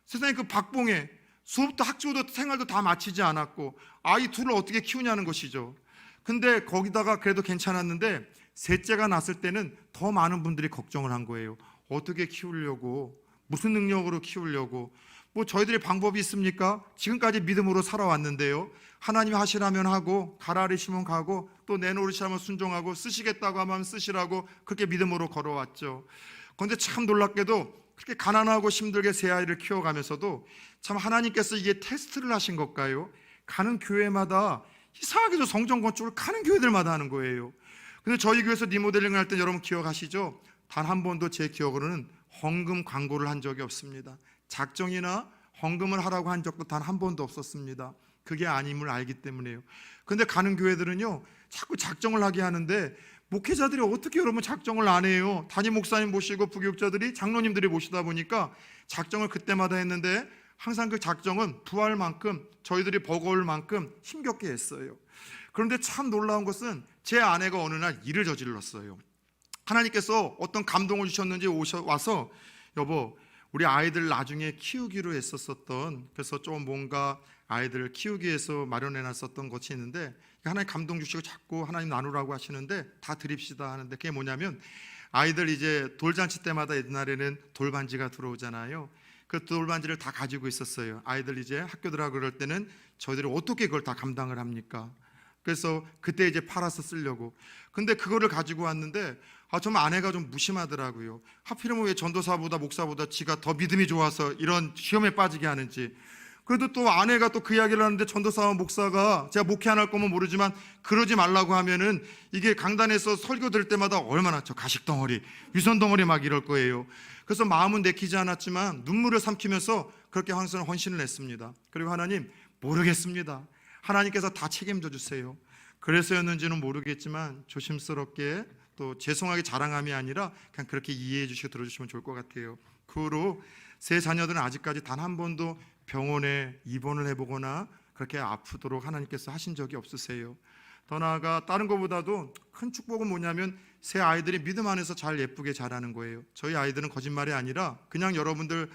Speaker 1: 세상에 그 박봉에 수업도 학교도 생활도 다 마치지 않았고 아이 둘을 어떻게 키우냐는 것이죠. 근데 거기다가 그래도 괜찮았는데 셋째가 났을 때는 더 많은 분들이 걱정을 한 거예요. 어떻게 키우려고, 무슨 능력으로 키우려고. 뭐 저희들이 방법이 있습니까? 지금까지 믿음으로 살아왔는데요, 하나님이 하시라면 하고 가라리시면 가고 또 내놓으시라면 순종하고 쓰시겠다고 하면 쓰시라고 그렇게 믿음으로 걸어왔죠. 그런데 참 놀랍게도 그렇게 가난하고 힘들게 세 아이를 키워가면서도 참 하나님께서 이게 테스트를 하신 걸까요? 가는 교회마다 이상하게도 성전 건축을 가는 교회들마다 하는 거예요. 근데 저희 교회에서 리모델링을 할 때 여러분 기억하시죠? 단 한 번도 제 기억으로는 헌금 광고를 한 적이 없습니다. 작정이나 헌금을 하라고 한 적도 단 한 번도 없었습니다. 그게 아님을 알기 때문에요. 근데 가는 교회들은요 자꾸 작정을 하게 하는데, 목회자들이 어떻게 여러분 작정을 안 해요? 담임 목사님 모시고 부교육자들이, 장로님들이 모시다 보니까 작정을 그때마다 했는데 항상 그 작정은 부할 만큼, 저희들이 버거울 만큼 힘겹게 했어요. 그런데 참 놀라운 것은 제 아내가 어느 날 일을 저질렀어요. 하나님께서 어떤 감동을 주셨는지 와서, 여보 우리 아이들 나중에 키우기로 했었던, 그래서 좀 뭔가 아이들을 키우기 위해서 마련해놨었던 것이 있는데 하나님 감동 주시고 자꾸 하나님 나누라고 하시는데 다 드립시다 하는데, 그게 뭐냐면 아이들 이제 돌잔치 때마다 옛날에는 돌반지가 들어오잖아요. 그 돌반지를 다 가지고 있었어요. 아이들 이제 학교 들어가고 그럴 때는 저희들이 어떻게 그걸 다 감당을 합니까? 그래서 그때 이제 팔아서 쓰려고. 근데 그거를 가지고 왔는데 정말 아내가 좀 무심하더라고요. 하필이면 왜 전도사보다 목사보다 지가 더 믿음이 좋아서 이런 시험에 빠지게 하는지. 그래도 또 아내가 또 그 이야기를 하는데, 전도사와 목사가 제가 목회 안 할 거면 모르지만 그러지 말라고 하면은 이게 강단에서 설교 들 때마다 얼마나 저 가식 덩어리, 위선 덩어리 막 이럴 거예요. 그래서 마음은 내키지 않았지만 눈물을 삼키면서 그렇게 항상 헌신을 했습니다. 그리고 하나님 모르겠습니다. 하나님께서 다 책임져 주세요. 그래서였는지는 모르겠지만 조심스럽게, 또 죄송하게 자랑함이 아니라 그냥 그렇게 이해해 주시고 들어주시면 좋을 것 같아요. 그 후로 세 자녀들은 아직까지 단 한 번도 병원에 입원을 해보거나 그렇게 아프도록 하나님께서 하신 적이 없으세요. 더 나아가 다른 것보다도 큰 축복은 뭐냐면 새 아이들이 믿음 안에서 잘 예쁘게 자라는 거예요. 저희 아이들은 거짓말이 아니라 그냥 여러분들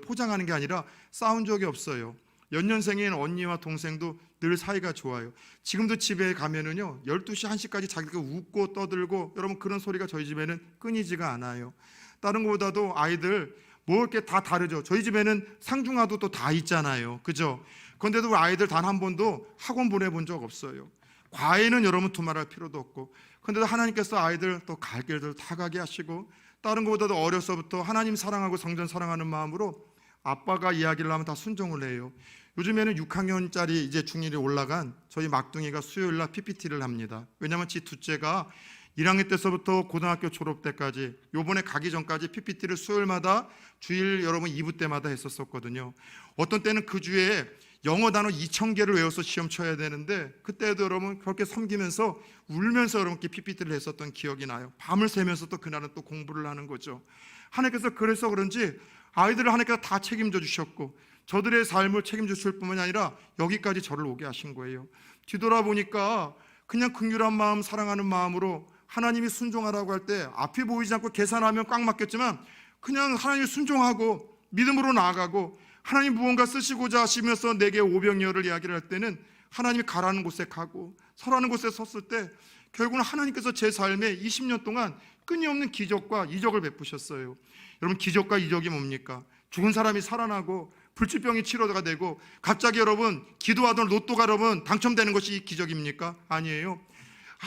Speaker 1: 포장하는 게 아니라 싸운 적이 없어요. 연년생인 언니와 동생도 늘 사이가 좋아요. 지금도 집에 가면은요 12시 1시까지 자기가 웃고 떠들고, 여러분 그런 소리가 저희 집에는 끊이지가 않아요. 다른 것보다도 아이들 뭐 이렇게 다 다르죠. 저희 집에는 상중하도 또 다 있잖아요, 그죠? 그런데도 아이들 단 한 번도 학원 보내본 적 없어요. 과외는 여러분 두말할 필요도 없고, 그런데도 하나님께서 아이들 또 갈 길들 다 가게 하시고, 다른 것보다도 어려서부터 하나님 사랑하고 성전 사랑하는 마음으로 아빠가 이야기를 하면 다 순종을 해요. 요즘에는 6학년짜리 이제 중1이 올라간 저희 막둥이가 수요일 날 PPT를 합니다. 왜냐하면 지 둘째가 1학년 때서부터 고등학교 졸업 때까지, 요번에 가기 전까지 PPT를 수요일마다 주일 여러분 2부 때마다 했었거든요. 어떤 때는 그 주에 영어 단어 2,000개를 외워서 시험 쳐야 되는데, 그때도 여러분 그렇게 섬기면서 울면서 여러분께 PPT를 했었던 기억이 나요. 밤을 새면서 또 그날은 또 공부를 하는 거죠. 하나님께서 그래서 그런지 아이들을 하나님께서 다 책임져 주셨고, 저들의 삶을 책임져 주실 뿐만이 아니라 여기까지 저를 오게 하신 거예요. 뒤돌아보니까 그냥 긍휼한 마음, 사랑하는 마음으로 하나님이 순종하라고 할 때 앞이 보이지 않고 계산하면 꽉 막혔지만, 그냥 하나님이 순종하고 믿음으로 나아가고 하나님 무언가 쓰시고자 하시면서 내게 오병이어를 이야기를 할 때는 하나님이 가라는 곳에 가고 서라는 곳에 섰을 때 결국은 하나님께서 제 삶에 20년 동안 끊임없는 기적과 이적을 베푸셨어요. 여러분, 기적과 이적이 뭡니까? 죽은 사람이 살아나고 불치병이 치료가 되고 갑자기 여러분 기도하던 로또가 여러분 당첨되는 것이 기적입니까? 아니에요.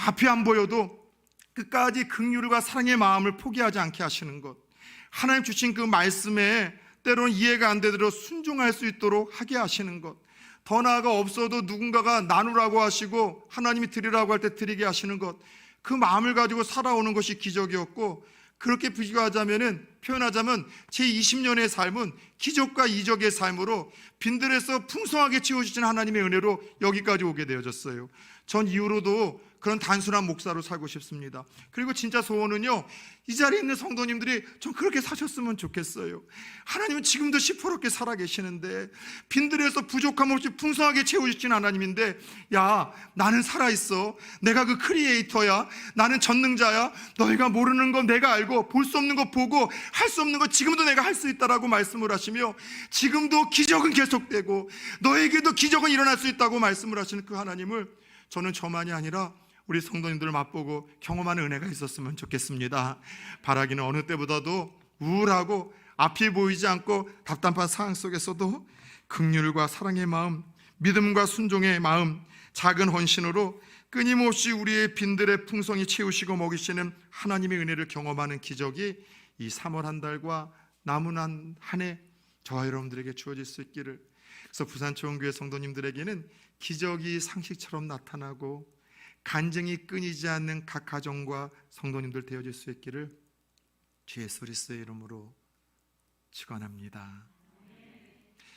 Speaker 1: 앞이 안 보여도 끝까지 긍휼과 사랑의 마음을 포기하지 않게 하시는 것, 하나님 주신 그 말씀에 때로는 이해가 안 되도록 순종할 수 있도록 하게 하시는 것, 더 나아가 없어도 누군가가 나누라고 하시고 하나님이 드리라고 할 때 드리게 하시는 것, 그 마음을 가지고 살아오는 것이 기적이었고, 그렇게 표현하자면 제 20년의 삶은 기적과 이적의 삶으로 빈들에서 풍성하게 채워주신 하나님의 은혜로 여기까지 오게 되어졌어요. 전 이후로도 그런 단순한 목사로 살고 싶습니다. 그리고 진짜 소원은요, 이 자리에 있는 성도님들이 좀 그렇게 사셨으면 좋겠어요. 하나님은 지금도 시퍼렇게 살아계시는데, 빈들에서 부족함 없이 풍성하게 채워주신 하나님인데, 야, 나는 살아있어, 내가 그 크리에이터야, 나는 전능자야, 너희가 모르는 건 내가 알고 볼 수 없는 거 보고 할 수 없는 거 지금도 내가 할 수 있다라고 말씀을 하시며, 지금도 기적은 계속되고 너에게도 기적은 일어날 수 있다고 말씀을 하시는 그 하나님을 저는 저만이 아니라 우리 성도님들 맛보고 경험하는 은혜가 있었으면 좋겠습니다. 바라기는 어느 때보다도 우울하고 앞이 보이지 않고 답답한 상황 속에서도 긍휼과 사랑의 마음, 믿음과 순종의 마음, 작은 헌신으로 끊임없이 우리의 빈들의 풍성히 채우시고 먹이시는 하나님의 은혜를 경험하는 기적이 이 3월 한 달과 남은 한 해 저와 여러분들에게 주어질 수 있기를. 그래서 부산초원교회 성도님들에게는 기적이 상식처럼 나타나고 간증이 끊이지 않는 각 가정과 성도님들 되어질 수 있기를 주의 예수 그리스도의 이름으로 축원합니다.